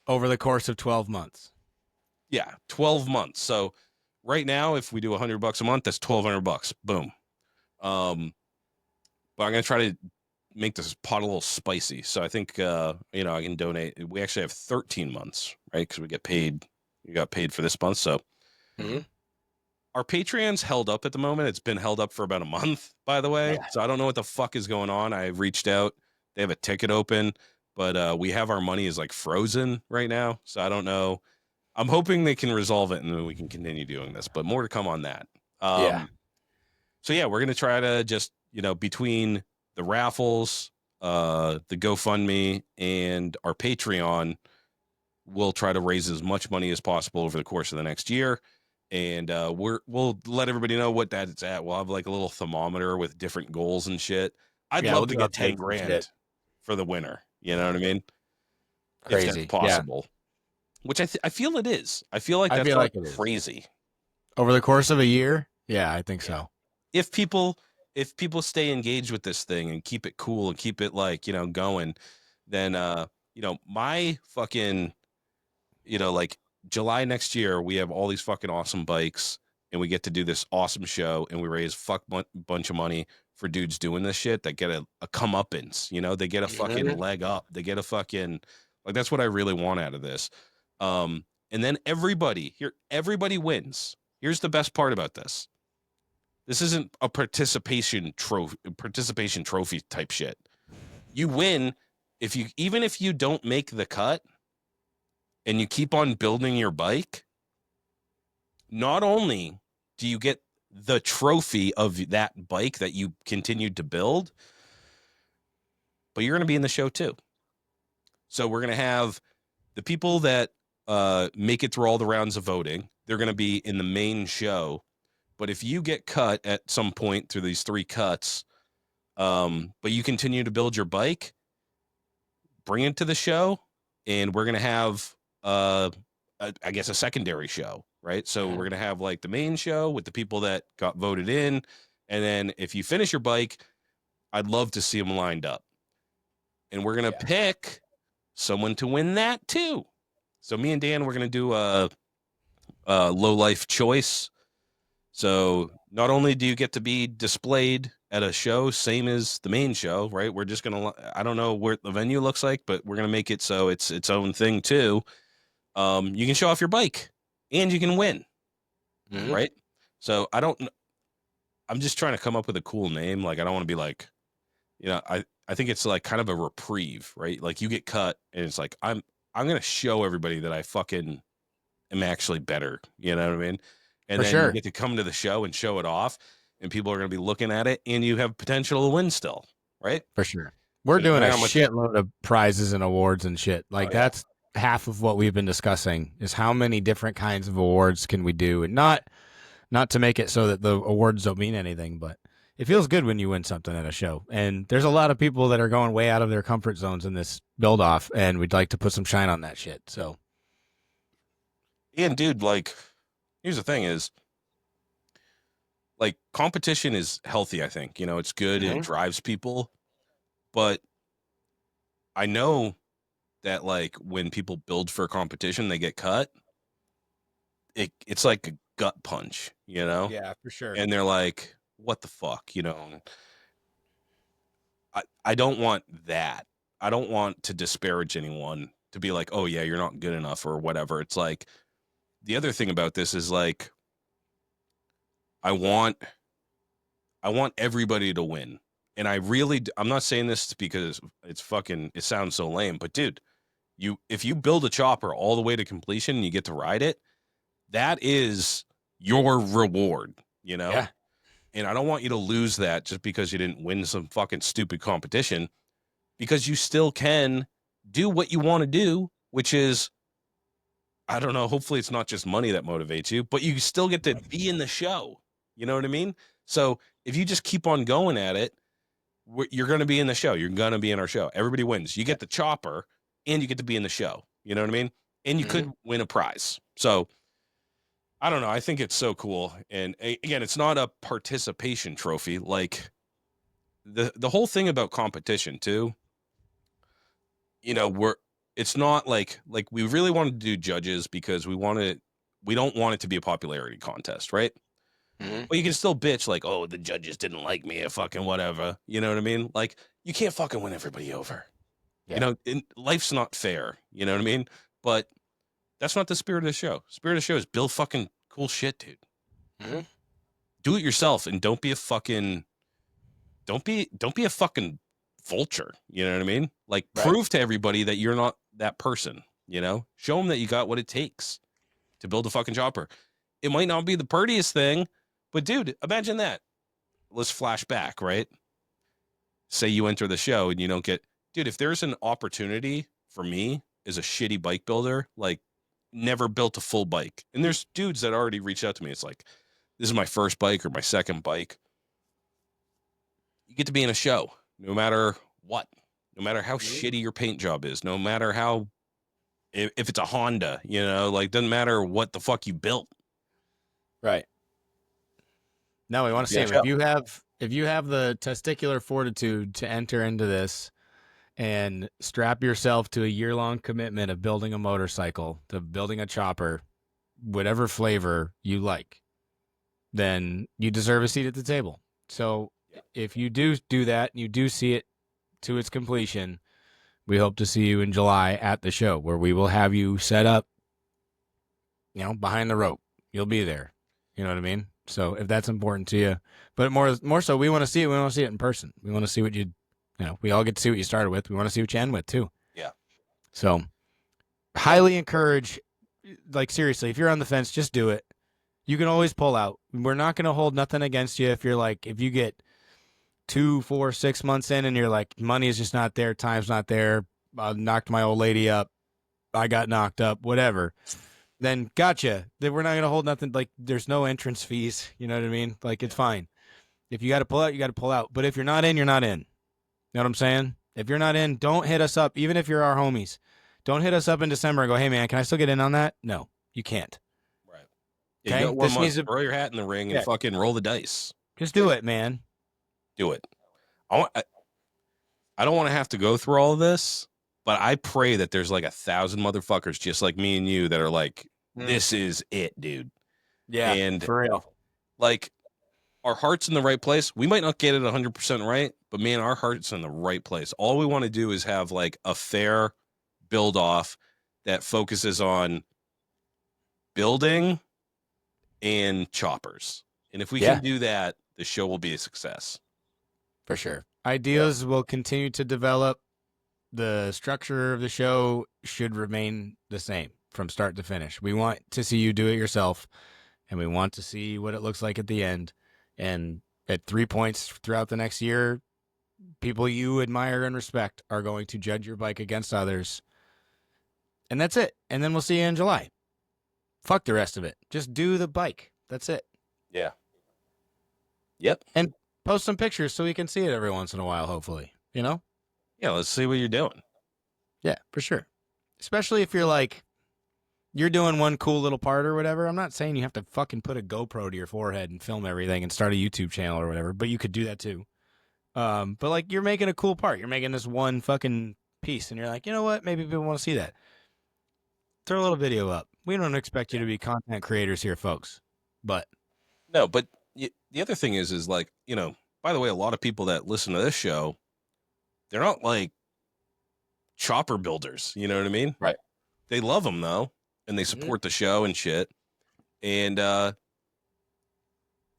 Over the course of 12 months. Yeah, 12 months. So right now, if we do $100 a month, that's $1,200. Boom. But I'm going to try to make this pot a little spicy. So I think I can donate. We actually have 13 months, right? Because we get paid. We got paid for this month. So Mhm. our Patreon's held up at the moment. It's been held up for about a month, by the way. Yeah. So I don't know what the fuck is going on. I reached out. They have a ticket open, but we have our money is like frozen right now. So I don't know. I'm hoping they can resolve it and then we can continue doing this. But more to come on that. Yeah. So yeah, we're gonna try to just between the raffles, the GoFundMe, and our Patreon, we'll try to raise as much money as possible over the course of the next year. And we'll let everybody know what that it's at. We'll have like a little thermometer with different goals and shit. I'd Yeah, love we'll to do get 10 updates and shit. grand for the winner. You know what I mean? If that's Crazy. Yeah. possible, which I feel it is. I feel like I that's feel not like it is. crazy. Over the course of a year? Yeah, I think so. If people stay engaged with this thing and keep it cool and keep it like going, then my fucking like July next year we have all these fucking awesome bikes and we get to do this awesome show and we raise bunch of money for dudes doing this shit that get a comeuppance. They get a fucking Mhm. leg up. They get a fucking like that's what I really want out of this. And then everybody wins. Here's the best part about this. This isn't a participation trophy type shit. You win even if you don't make the cut and you keep on building your bike. Not only do you get the trophy of that bike that you continued to build, but you're going to be in the show too. So we're going to have the people that make it through all the rounds of voting. They're going to be in the main show. But if you get cut at some point through these 3 cuts, but you continue to build your bike, bring it to the show, and we're gonna have I guess a secondary show, right? So we're gonna have like the main show with the people that got voted in, and then if you finish your bike, I'd love to see them lined up, and we're gonna pick someone to win that too. So me and Dan, we're gonna do a Lowlife choice. So not only do you get to be displayed at a show, same as the main show, right? We're just gonna, I don't know what the venue looks like, but we're gonna make it so it's its own thing too. You can show off your bike and you can win, right? So I'm just trying to come up with a cool name. Like I don't want to be like, I think it's like kind of a reprieve, right? Like you get cut and it's like I'm gonna show everybody that I fucking am actually better. You know what I mean? And For then sure. you get to come to the show and show it off, and people are going to be looking at it, and you have potential to win still, right? For sure. We're So doing a depending on how much- shitload of prizes and awards and shit. Like yeah. that's half of what we've been discussing is how many different kinds of awards can we do, and not to make it so that the awards don't mean anything, but it feels good when you win something at a show. And there's a lot of people that are going way out of their comfort zones in this build off, and we'd like to put some shine on that shit. So, And dude, like, here's the thing: is like competition is healthy. I think it's good. It drives people, but I know that like when people build for a competition, they get cut. It's like a gut punch, yeah, for sure. and they're like, "What the fuck," I don't want that. I don't want to disparage anyone to be like, oh yeah, you're not good enough or whatever. It's like the other thing about this is like I want everybody to win. And I'm not saying this because it sounds so lame, but dude, if you build a chopper all the way to completion and you get to ride it, that is your reward, Yeah. And I don't want you to lose that just because you didn't win some fucking stupid competition, because you still can do what you want to do, which is, I don't know, hopefully it's not just money that motivates you, but you still get to be in the show. You know what I mean? So if you just keep on going at it, you're going to be in the show. You're going to be in our show. Everybody wins. You get the chopper and you get to be in the show. You know what I mean? And you could win a prize. So I don't know. I think it's so cool. And again, it's not a participation trophy. Like the whole thing about competition too, it's not like we really wanted to do judges because we don't want it to be a popularity contest, right? But you can still bitch like, oh, the judges didn't like me or fucking whatever. You know what I mean? Like you can't fucking win everybody over. Yeah. You know, life's not fair. You know what I mean? But that's not the spirit of the show. Spirit of the show is build fucking cool shit, dude. Mm-hmm. Do it yourself and don't be a fucking vulture. You know what I mean? Like prove to everybody that you're not that person, you know? Show them that you got what it takes to build a fucking chopper. It might not be the prettiest thing, but dude, imagine that. Let's flash back, right? Say you enter the show and you don't get, dude, if there's an opportunity for me as a shitty bike builder, like never built a full bike. And there's dudes that already reached out to me. It's like, this is my first bike or my second bike. You get to be in a show, no matter what, no matter how shitty your paint job is, no matter how, if it's a Honda, you know, like doesn't matter what the fuck you built. Right. No, we want to see him. If you have the testicular fortitude to enter into this and strap yourself to a year-long commitment of building a motorcycle, to building a chopper, whatever flavor you like, then you deserve a seat at the table. So if you do that and you do see it to its completion, we hope to see you in July at the show where we will have you set up, you know, behind the rope. You'll be there. You know what I mean? So if that's important to you, but more so, we want to see it. We want to see it in person. We want to see what you know, we all get to see what you started with. We want to see what you end with too. Yeah. So highly encourage, like seriously, if you're on the fence, just do it. You can always pull out. We're not going to hold nothing against you. If you get 2, 4, 6 months in and you're like, money is just not there. Time's not there. I knocked my old lady up. I got knocked up, whatever. Then gotcha. Then we're not going to hold nothing. Like there's no entrance fees. You know what I mean? Like it's fine. If you got to pull out, you got to pull out. But if you're not in, you're not in. You know what I'm saying? If you're not in, don't hit us up. Even if you're our homies, don't hit us up in December and go, hey man, can I still get in on that? No, you can't. Right. Yeah, Okay? you got 1 month, throw your hat in the ring and fucking roll the dice. Just do it, man. Do it. I don't want to have to go through all of this, but I pray that there's like 1,000 motherfuckers just like me and you that are like, this is it, dude. Yeah, and for real. Like, our heart's in the right place. We might not get it 100% right, but man, our heart's in the right place. All we want to do is have like a fair build off that focuses on building and choppers. And if we can do that, the show will be a success. For sure. Ideas will continue to develop. The structure of the show should remain the same from start to finish. We want to see you do it yourself, and we want to see what it looks like at the end. And at 3 points throughout the next year, people you admire and respect are going to judge your bike against others. And that's it. And then we'll see you in July. Fuck the rest of it. Just do the bike. That's it. Yeah. Yep. And post some pictures so we can see it every once in a while, hopefully. You know? Yeah, let's see what you're doing. Yeah, for sure. Especially if you're like, you're doing one cool little part or whatever. I'm not saying you have to fucking put a GoPro to your forehead and film everything and start a YouTube channel or whatever, but you could do that too. But like, you're making a cool part. You're making this one fucking piece and you're like, you know what? Maybe people want to see that. Throw a little video up. We don't expect you to be content creators here, folks. But no, but the other thing is like, you know, by the way, a lot of people that listen to this show, they're not like chopper builders. You know what I mean? Right. They love them though, and they support the show and shit, and they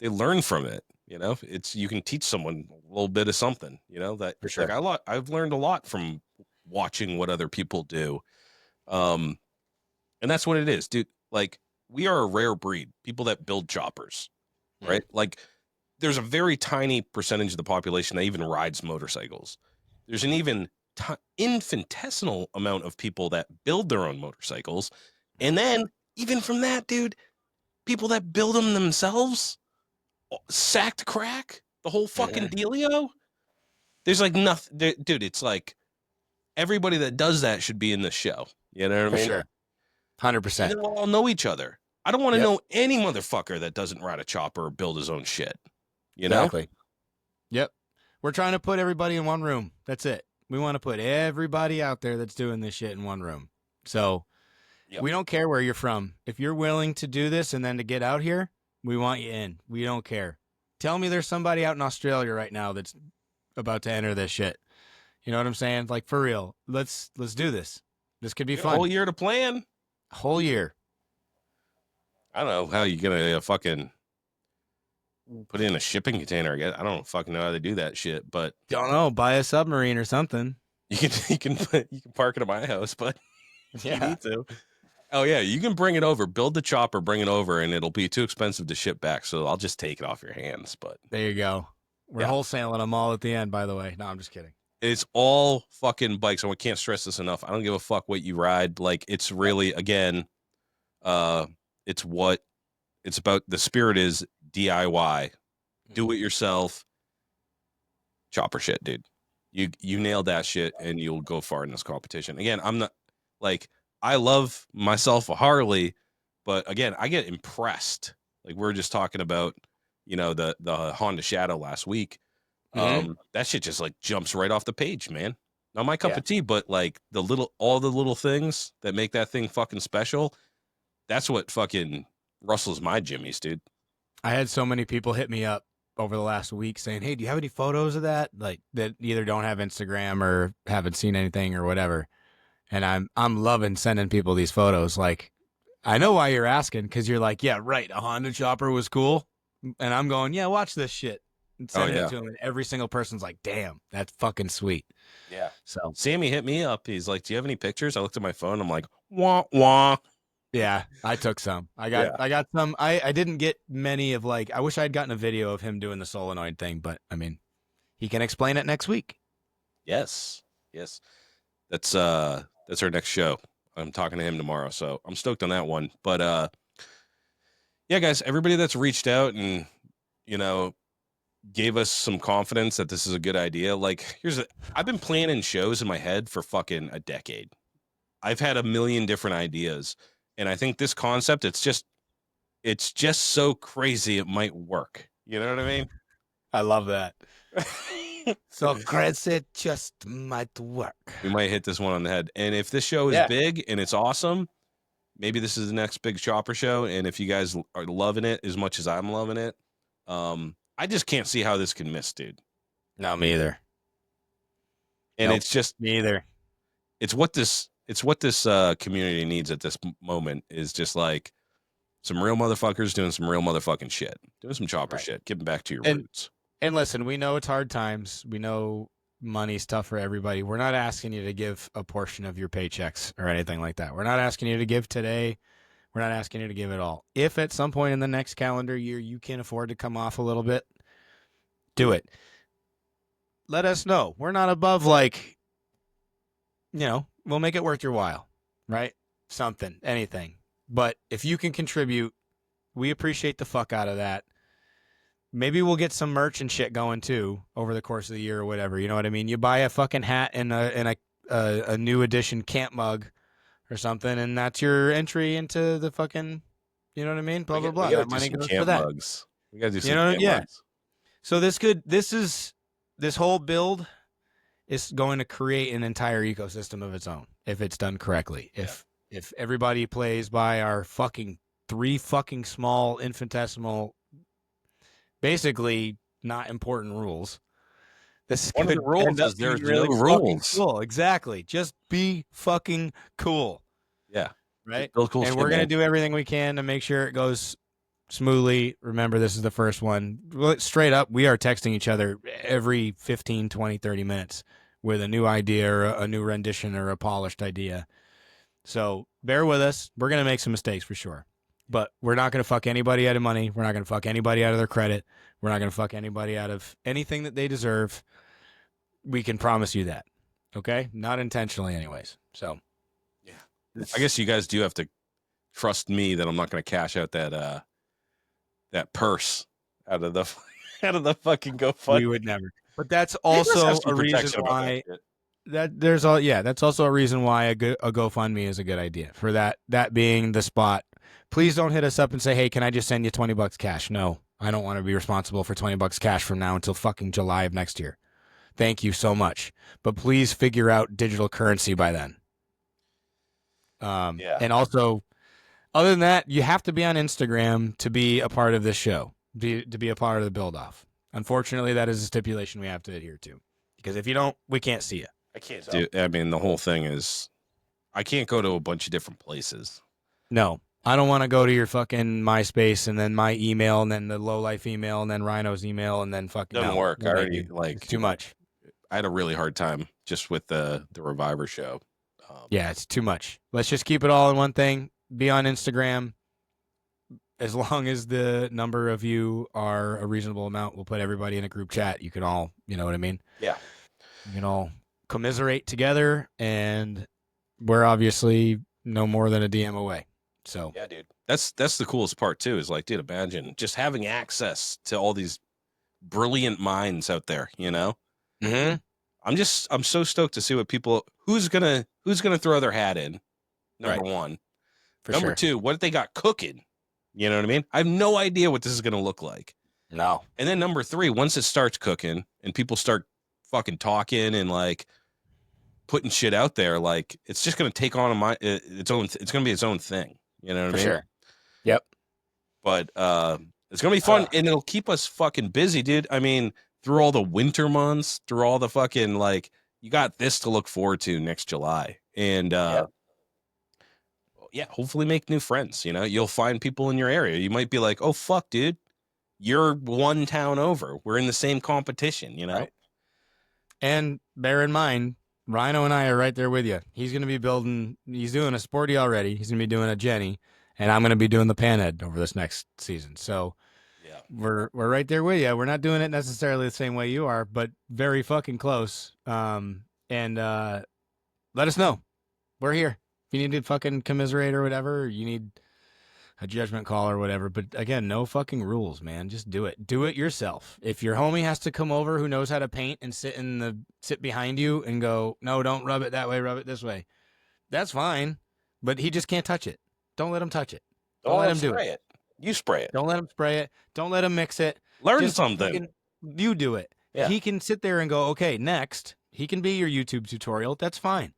learn from it. You know, you can teach someone a little bit of something. You know that for sure. Like I've learned a lot from watching what other people do, and that's what it is, dude. Like we are a rare breed, people that build choppers, right? Like there's a very tiny percentage of the population that even rides motorcycles. There's an even infinitesimal amount of people that build their own motorcycles. And then even from that, dude, people that build them themselves, sacked crack, the whole fucking dealio. There's like nothing, dude. It's like everybody that does that should be in the show. You know what I mean? Sure. 100%. And then we'll all know each other. I don't want to know any motherfucker that doesn't ride a chopper or build his own shit. You know? Exactly. Yep. We're trying to put everybody in one room. That's it. We want to put everybody out there that's doing this shit in one room. So we don't care where you're from. If you're willing to do this and then to get out here, we want you in. We don't care. Tell me there's somebody out in Australia right now that's about to enter this shit. You know what I'm saying? Like, for real. Let's do this. This could be A fun. whole year to plan. Whole year. I don't know how you gonna fucking put it in a shipping container. I don't fucking know how to do that shit, but Don't know. Buy a submarine or something. you can park it at my house, but if you Yeah. need to. Oh yeah, you can bring it over. Build the chopper, bring it over, and it'll be too expensive to ship back. So I'll just take it off your hands. But There you go. We're yeah, wholesaling them all at the end, by the way. No, I'm just kidding. it's all fucking bikes. And we can't stress this enough. I don't give a fuck what you ride. Like it's really again, uh, it's what it's about. The spirit is DIY. Do it yourself. Chopper shit, dude. You nailed that shit, and you'll go far in this competition. Again, I'm not like I love myself a Harley, but again, I get impressed. Like we are just talking about, the Honda Shadow last week. That shit just like jumps right off the page, man. Not my cup of tea, but like all the little things that make that thing fucking special. That's what fucking rustles my jimmies, dude. I had so many people hit me up over the last week saying, "Hey, do you have any photos of that?" Like that either don't have Instagram or haven't seen anything or whatever. And I'm loving sending people these photos. Like, I know why you're asking, because you're like, yeah, right, a Honda chopper was cool. And I'm going, yeah, watch this shit. And sending it to them, and every single person's like, damn, that's fucking sweet. Yeah. So Sammy hit me up. He's like, "Do you have any pictures?" I looked at my phone. I'm like, wah wah. yeah, I took some. I got some. I didn't get many of like, I wish I'd gotten a video of him doing the solenoid thing, but I mean, he can explain it next week. Yes. That's our next show. I'm talking to him tomorrow, so I'm stoked on that one. But yeah, guys, everybody that's reached out and gave us some confidence that this is a good idea. Like, I've been planning shows in my head for fucking a decade. I've had a million different ideas, and I think this concept, it's just so crazy it might work. You know what I mean? I love that. So crazy it just might work. We might hit this one on the head. And if this show is big and it's awesome, maybe this is the next big chopper show. And if you guys are loving it as much as I'm loving it, I just can't see how this can miss, dude. No, me either. And it's just me either. It's what this community needs at this moment is just like some real motherfuckers doing some real motherfucking shit, doing some chopper shit, getting back to your roots. And listen, we know it's hard times. We know money's tough for everybody. We're not asking you to give a portion of your paychecks or anything like that. We're not asking you to give today. We're not asking you to give it all. If at some point in the next calendar year you can afford to come off a little bit, do it. Let us know. We're not above like, we'll make it worth your while, right? Something, anything. But if you can contribute, we appreciate the fuck out of that. Maybe we'll get some merch and shit going too over the course of the year or whatever. You know what I mean? You buy a fucking hat and a new edition camp mug or something, and that's your entry into the fucking, you know what I mean? Blah blah blah. That money goes for that. Mugs. We gotta do some camp mugs. So this whole build is going to create an entire ecosystem of its own if it's done correctly. If everybody plays by our fucking 3 fucking small infinitesimal, basically not important rules. This one of the rules is there's really no rules. Cool. Exactly. Just be fucking cool. Yeah. Right. Cool and shit, we're gonna do everything we can to make sure it goes smoothly. Remember, this is the first one. Straight up, we are texting each other every 15, 20, 30 minutes with a new idea or a new rendition or a polished idea. So bear with us. We're gonna make some mistakes for sure. But we're not going to fuck anybody out of money. We're not going to fuck anybody out of their credit. We're not going to fuck anybody out of anything that they deserve. We can promise you that. Okay? Not intentionally anyways. So, yeah. I guess you guys do have to trust me that I'm not going to cash out that purse out of the fucking GoFundMe. We would never. But that's also a reason why that's also a reason why a GoFundMe is a good idea. For that being the spot. Please don't hit us up and say, "Hey, can I just send you $20 cash?" No, I don't want to be responsible for $20 cash from now until fucking July of next year. Thank you so much. But please figure out digital currency by then. And also, other than that, you have to be on Instagram to be a part of this show, to be a part of the build-off. Unfortunately, that is a stipulation we have to adhere to. Because if you don't, we can't see you. I can't do. I mean, the whole thing is, I can't go to a bunch of different places. No, I don't want to go to your fucking MySpace and then my email and then the Lowlife email and then Rhino's email and then fucking Doesn't no. work. No, I thank already you. like. It's too much. I had a really hard time just with the Reviver show. Yeah, it's too much. Let's just keep it all in one thing. Be on Instagram. As long as the number of you are a reasonable amount, we'll put everybody in a group chat. You can all, you know what I mean? Yeah. You can all commiserate together, and we're obviously no more than a DM away. So yeah, dude. That's the coolest part too. Is like, dude, imagine just having access to all these brilliant minds out there. You know, mm-hmm. I'm so stoked to see what people who's gonna throw their hat in. Number one. For Number sure. two, what they got cooking. You know what I mean? I have no idea what this is gonna look like. No. And then number three, once it starts cooking and people start fucking talking and like putting shit out there, like it's just gonna take on its own. It's gonna be its own thing. You know what I mean? Sure. Yep. But it's gonna be fun and it'll keep us fucking busy, dude. I mean, through all the winter months, through all the fucking like, you got this to look forward to next July, and yeah, hopefully make new friends. You know, you'll find people in your area. You might be like, oh fuck, dude, you're one town over. We're in the same competition. You know, right. And bear in mind, Rhino and I are right there with you. He's going to be building. He's doing a sporty already. He's going to be doing a Jenny, and I'm going to be doing the Panhead over this next season. So yeah, we're right there with you. We're not doing it necessarily the same way you are, but very fucking close. And let us know. We're here. If you need to fucking commiserate or whatever, or you need a judgment call or whatever. But again, no fucking rules, man. Just do it. Do it yourself. If your homie has to come over who knows how to paint and sit behind you and go, no, don't rub it that way, rub it this way. That's fine. But he just can't touch it. Don't let him touch it. Don't let him do it. You spray it. Don't let him spray it. Don't let him mix it. Learn Just something. You do it. Yeah. He can sit there and go, okay, next. He can be your YouTube tutorial. That's fine.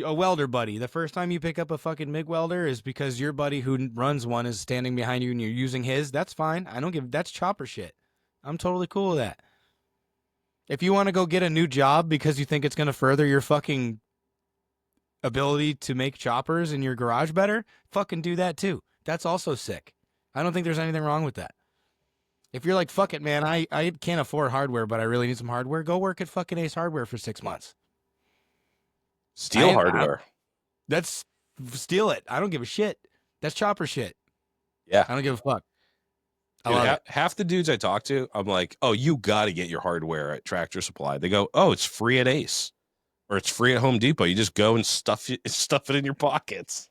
A welder buddy. The first time you pick up a fucking MIG welder is because your buddy who runs one is standing behind you and you're using his. That's fine. I don't give. That's chopper shit. I'm totally cool with that. If you want to go get a new job because you think it's going to further your fucking ability to make choppers in your garage better, fucking do that too. That's also sick. I don't think there's anything wrong with that. If you're like, fuck it, man, I can't afford hardware, but I really need some hardware, go work at fucking Ace Hardware for 6 months. Steal hardware. That's steal it. I don't give a shit. That's chopper shit. Yeah. I don't give a fuck. Dude, half the dudes I talk to, I'm like, oh, you got to get your hardware at Tractor Supply. They go, oh, it's free at Ace or it's free at Home Depot. You just go and stuff it in your pockets.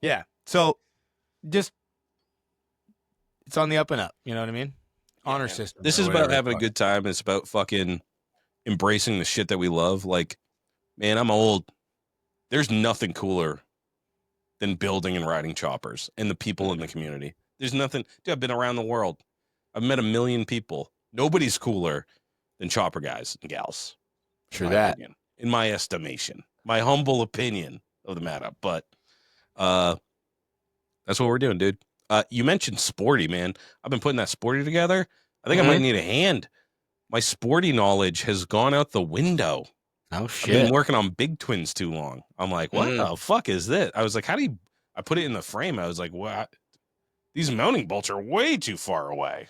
Yeah. So just, it's on the up and up. You know what I mean? Honor system. This is about having a good time. It's about fucking embracing the shit that we love. Like, man, I'm old. There's nothing cooler than building and riding choppers and the people in the community. There's nothing. Dude, I've been around the world. I've met 1 million people. Nobody's cooler than chopper guys and gals. True that. Opinion, in my estimation, my humble opinion of the matter. But that's what we're doing, dude. You mentioned sporty, man. I've been putting that sporty together. I think I might need a hand. My sporty knowledge has gone out the window. Oh, shit. I've been working on big twins too long. I'm like, what the fuck is this? I was like, how do you... I put it in the frame. I was like, what? These mounting bolts are way too far away.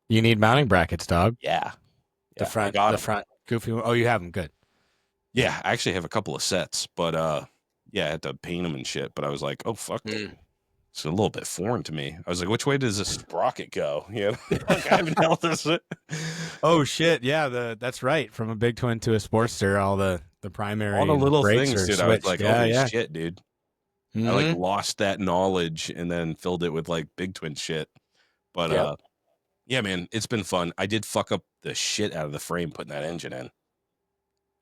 You need mounting brackets, dog. Yeah. The front goofy one. Oh, you have them. Good. Yeah, I actually have a couple of sets, but yeah, I had to paint them and shit. But I was like, oh, fuck. It's a little bit foreign to me. I was like, which way does this sprocket go? Yeah, I haven't held this. Oh shit! Yeah, that's right. From a big twin to a Sportster, all the primary, all the little things, dude. Switched. I was like, holy shit, dude. I like lost that knowledge and then filled it with like big twin shit. But yeah, man, it's been fun. I did fuck up the shit out of the frame putting that engine in.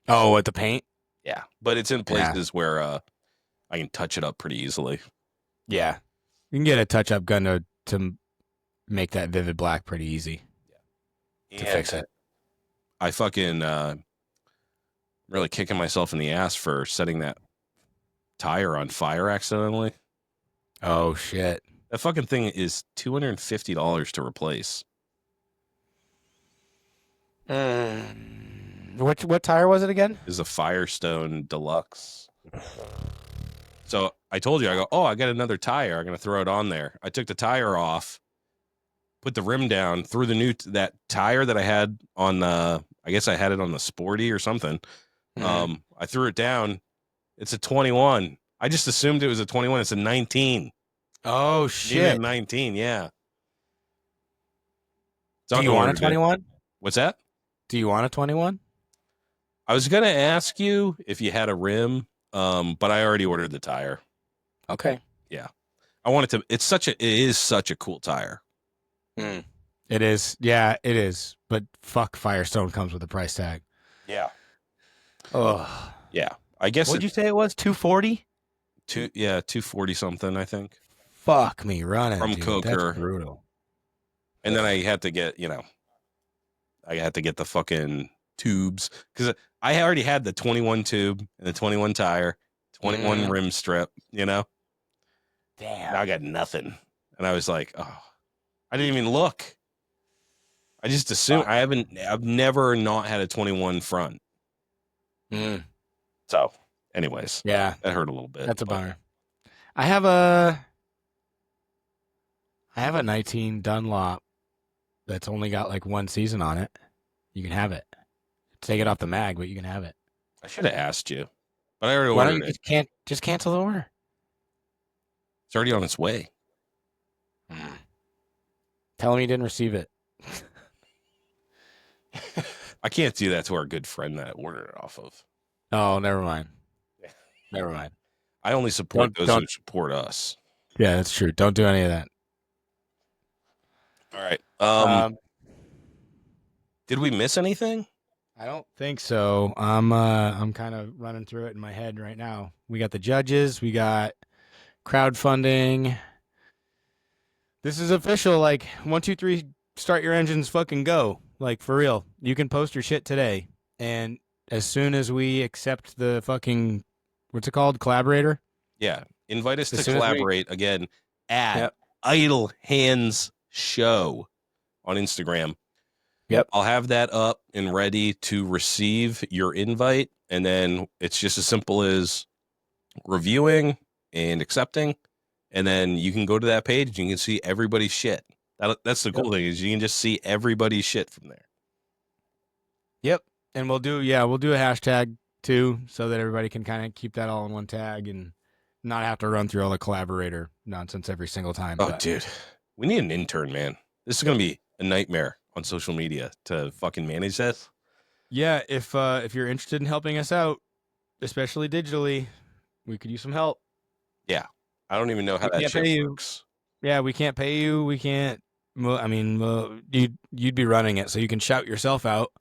Oh, with the paint? Yeah, but it's in places where I can touch it up pretty easily. Yeah. You can get a touch-up gun to make that vivid black pretty easy. Yeah. To fix it. I fucking really kicking myself in the ass for setting that tire on fire accidentally. Oh, shit. That fucking thing is $250 to replace. That What tire was it again? Is a Firestone Deluxe. So I told you, I go, oh, I got another tire. I'm gonna throw it on there. I took the tire off, put the rim down, threw that tire that I had on the. I guess I had it on the Sporty or something. I threw it down. It's a 21. I just assumed it was a 21. It's a 19. Oh Needed a shit! 19. Yeah. It's Do on you want a order. 21? What's that? Do you want a 21? I was gonna ask you if you had a rim, but I already ordered the tire. Okay. Yeah, I wanted to. It is such a cool tire. It is. Yeah, it is. But fuck, Firestone comes with a price tag. Yeah. Oh. Yeah. I guess What'd you say it was? 240? 240 something, I think. Fuck me running, From dude. Coker. That's brutal. And then I had to get, I had to get the fucking tubes because I already had the 21 tube and the 21 tire, 21 rim strip, Damn. Now I got nothing. And I was like, oh, I didn't even look. I just assumed I've never not had a 21 front. So, anyways, yeah, that hurt a little bit. That's a bummer. I have a 19 Dunlop that's only got like one season on it. You can have it. Take it off the mag, but you can have it. I should have asked you, but I already Why ordered don't you it. just cancel the order? It's already on its way. Tell him you didn't receive it. I can't do that to our good friend that I ordered it off of. Oh, never mind. Never mind. I only support those who support us. Yeah, that's true. Don't do any of that. All right. Did we miss anything? I don't think so. I'm kind of running through it in my head right now. We got the judges. We got crowdfunding. This is official. Like 1, 2, 3. Start your engines. Fucking go. Like for real. You can post your shit today, and as soon as we accept the fucking what's it called, collaborator? Yeah, invite us to collaborate again at Idle Hands Show on Instagram. Yep. I'll have that up and ready to receive your invite. And then it's just as simple as reviewing and accepting. And then you can go to that page and you can see everybody's shit. That's the cool thing is you can just see everybody's shit from there. Yep. And we'll do a hashtag too, so that everybody can kind of keep that all in one tag and not have to run through all the collaborator nonsense every single time. Oh, dude, we need an intern, man. This is going to be a nightmare on social media to fucking manage this. Yeah, if you're interested in helping us out, especially digitally, we could use some help. Yeah, I don't even know how that shit works. Yeah, we can't pay you. We can't. I mean, you'd be running it, so you can shout yourself out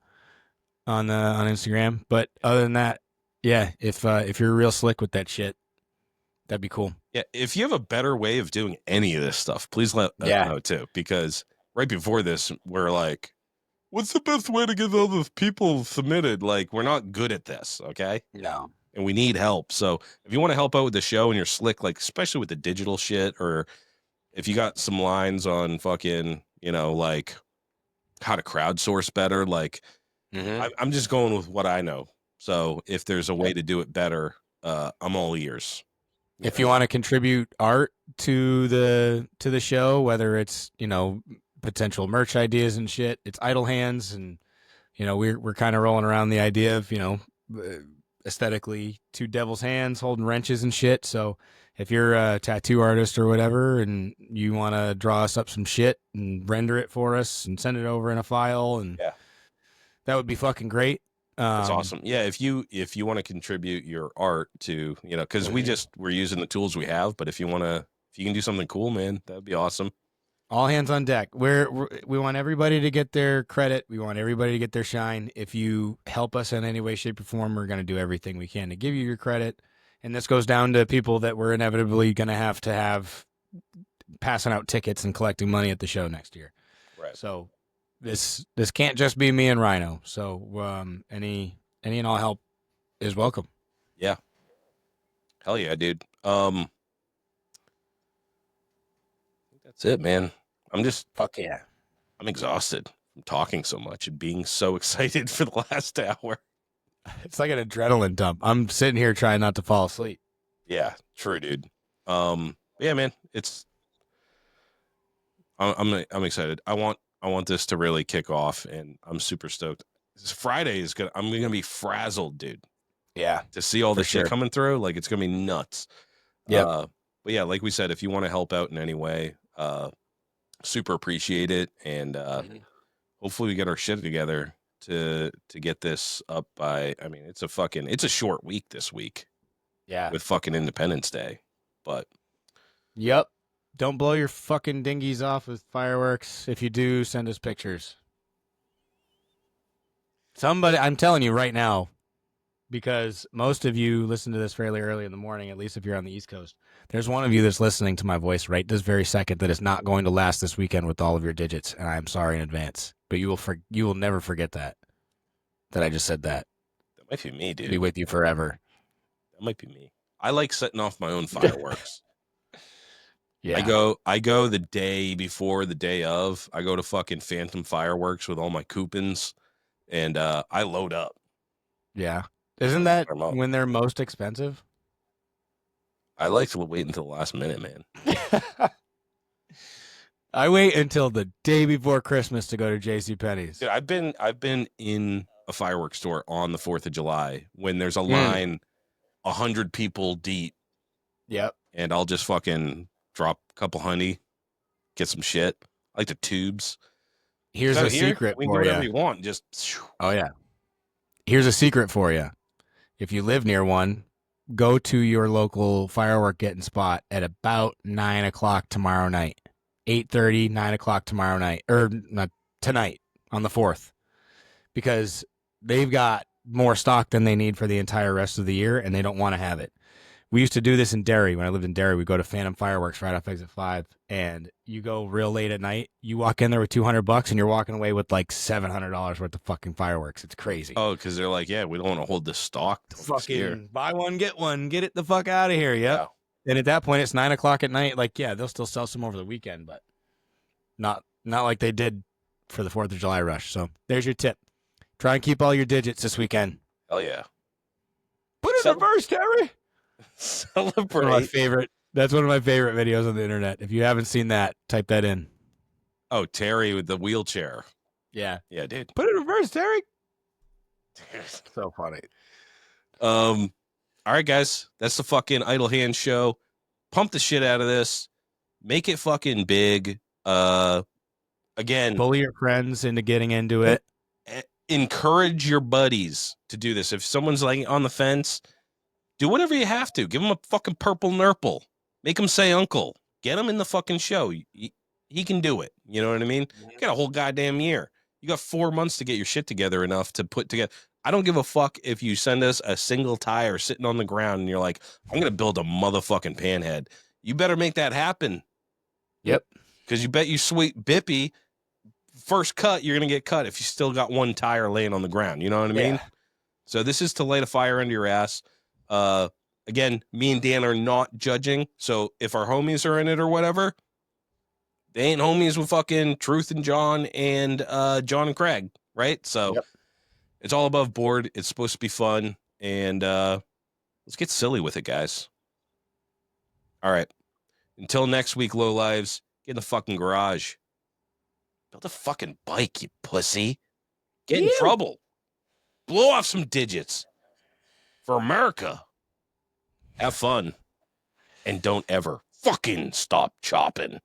on Instagram. But other than that, yeah, if you're real slick with that shit, that'd be cool. Yeah, if you have a better way of doing any of this stuff, please let us know too. Because right before this, we're like, what's the best way to get all those people submitted? Like, we're not good at this, okay? No. And we need help. So if you want to help out with the show and you're slick, like, especially with the digital shit, or if you got some lines on fucking, like how to crowdsource better, like, I'm just going with what I know. So if there's a way to do it better, I'm all ears. If you want to contribute art to the show, whether it's, potential merch ideas and shit, it's Idle Hands. And, we're kind of rolling around the idea of, aesthetically 2 devil's hands holding wrenches and shit. So if you're a tattoo artist or whatever, and you want to draw us up some shit and render it for us and send it over in a file, and that would be fucking great. That's awesome. Yeah, if you want to contribute your art to, because we're using the tools we have, but if you can do something cool, man, that'd be awesome. All hands on deck. We want everybody to get their credit. We want everybody to get their shine. If you help us in any way, shape, or form, we're going to do everything we can to give you your credit. And this goes down to people that we're inevitably going to have passing out tickets and collecting money at the show next year. Right. So this can't just be me and Rhino. So any and all help is welcome. Yeah. Hell yeah, dude. That's it, man. Fuck yeah. I'm exhausted from talking so much and being so excited for the last hour. It's like an adrenaline dump. I'm sitting here trying not to fall asleep. Yeah, true, dude. Yeah, man, I'm excited. I want this to really kick off, and I'm super stoked. This Friday is gonna I'm gonna be frazzled, dude, Yeah, to see all for the shit sure. coming through. Like it's gonna be nuts. Yep. But yeah, like we said, if you want to help out in any way, super appreciate it, and hopefully we get our shit together to get this up by. I mean, it's a short week this week Yeah. with fucking Independence Day, but Yep. Don't blow your fucking dinghies off with fireworks. If you do, send us pictures. Somebody, I'm telling you right now, because most of you listen to this fairly early in the morning, at least if you're on the East Coast. There's one of you that's listening to my voice right this very second that is not going to last this weekend with all of your digits, and I'm sorry in advance. But you will never forget that I just said that. that might be me, dude. Be with you forever. That might be me. I like setting off my own fireworks. Yeah. I go the day before, the day of. I go to fucking Phantom Fireworks with all my coupons, and I load up. Yeah. Isn't that Fire 'em up. when they're most expensive? I like to wait until the last minute, man. I wait until the day before Christmas to go to JCPenney's. Dude, I've been in a fireworks store on the 4th of July when there's a line 100 people deep. Yep. And I'll just fucking drop a couple honey, get some shit. I like the tubes. Here's a secret we can for do whatever you. you want. Just Oh yeah. Here's a secret for you. If you live near one, go to your local firework getting spot at about 9:00 tomorrow night. 8:30, 9:00 tomorrow night. Or not tonight on the 4th. Because they've got more stock than they need for the entire rest of the year, and they don't want to have it. We used to do this in Derry. When I lived in Derry, we go to Phantom Fireworks right off exit 5, and you go real late at night. You walk in there with $200, and you're walking away with like $700 worth of fucking fireworks. It's crazy. Oh, because they're like, yeah, we don't want to hold this stock till next year. Fucking buy one, get one, get it the fuck out of here. Yep. Yeah. And at that point, it's 9:00 at night. Like, yeah, they'll still sell some over the weekend, but not like they did for the 4th of July rush. So there's your tip. Try and keep all your digits this weekend. Hell yeah. Put it in reverse, Terry. Celebrate. That's one of my favorite videos on the internet. If you haven't seen that, type that in. Oh, Terry with the wheelchair. Yeah. Yeah, dude. Put it in reverse, Terry. So funny. All right, guys. That's the fucking Idle Hand show. Pump the shit out of this. Make it fucking big. Again, bully your friends into getting into it. Encourage your buddies to do this. If someone's like on the fence, do whatever you have to. Give them a fucking purple nurple. Make them say uncle. Get him in the fucking show. He can do it. You know what I mean? You got a whole goddamn year. You got 4 months to get your shit together enough to put together. I don't give a fuck if you send us a single tire sitting on the ground and you're like, I'm going to build a motherfucking panhead. You better make that happen. Yep. Because you bet you sweet Bippy, first cut, you're going to get cut if you still got one tire laying on the ground. You know what I mean? So this is to light a fire under your ass. Again, me and Dan are not judging. So if our homies are in it or whatever, they ain't homies with fucking Truth and John and John and Craig, right? So it's all above board. It's supposed to be fun. And let's get silly with it, guys. All right. Until next week, low lives, get in the fucking garage. Build a fucking bike, you pussy. Get in trouble. Blow off some digits. For America. Have fun. And don't ever fucking stop chopping.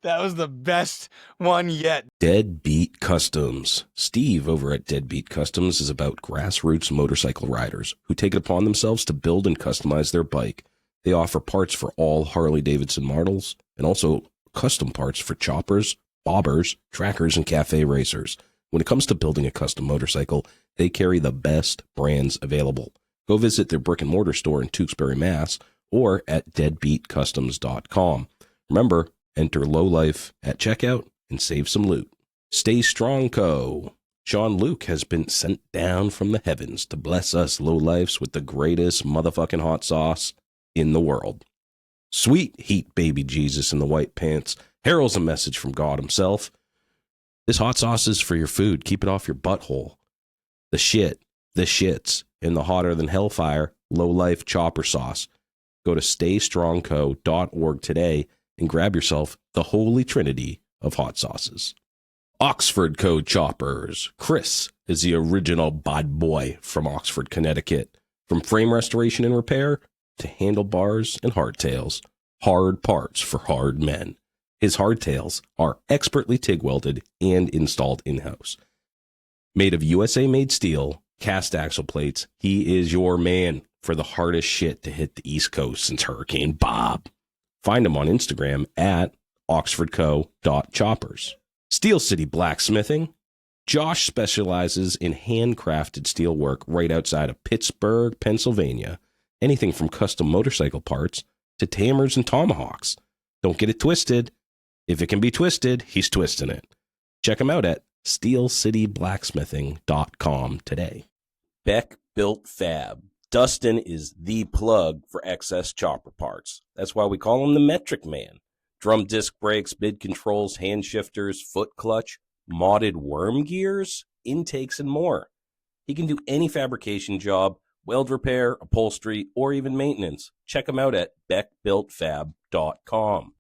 That was the best one yet. Deadbeat Customs. Steve over at Deadbeat Customs is about grassroots motorcycle riders who take it upon themselves to build and customize their bike. They offer parts for all Harley-Davidson models and also custom parts for choppers, bobbers, trackers, and cafe racers. When it comes to building a custom motorcycle, they carry the best brands available. Go visit their brick and mortar store in Tewksbury, Mass, or at deadbeatcustoms.com. Remember, enter Lowlife at checkout and save some loot. Stay strong, Co. Sean Luke has been sent down from the heavens to bless us lowlifes with the greatest motherfucking hot sauce in the world. Sweet heat baby Jesus in the white pants heralds a message from God himself. This hot sauce is for your food. Keep it off your butthole. The shits, in the hotter than hellfire, Lowlife chopper sauce. Go to staystrongco.org today and grab yourself the holy trinity of hot sauces. Oxford Code Choppers. Chris is the original bad boy from Oxford, Connecticut. From frame restoration and repair to handlebars and hardtails. Hard parts for hard men. His hardtails are expertly TIG welded and installed in-house. Made of USA-made steel, cast axle plates, he is your man for the hardest shit to hit the East Coast since Hurricane Bob. Find him on Instagram at oxfordco.choppers. Steel City Blacksmithing. Josh specializes in handcrafted steel work right outside of Pittsburgh, Pennsylvania. Anything from custom motorcycle parts to hammers and tomahawks. Don't get it twisted. If it can be twisted, he's twisting it. Check him out at steelcityblacksmithing.com today. Beck Built Fab. Dustin is the plug for excess chopper parts. That's why we call him the Metric Man. Drum disc brakes, mid controls, hand shifters, foot clutch, modded worm gears, intakes, and more. He can do any fabrication job, weld repair, upholstery, or even maintenance. Check him out at beckbuiltfab.com.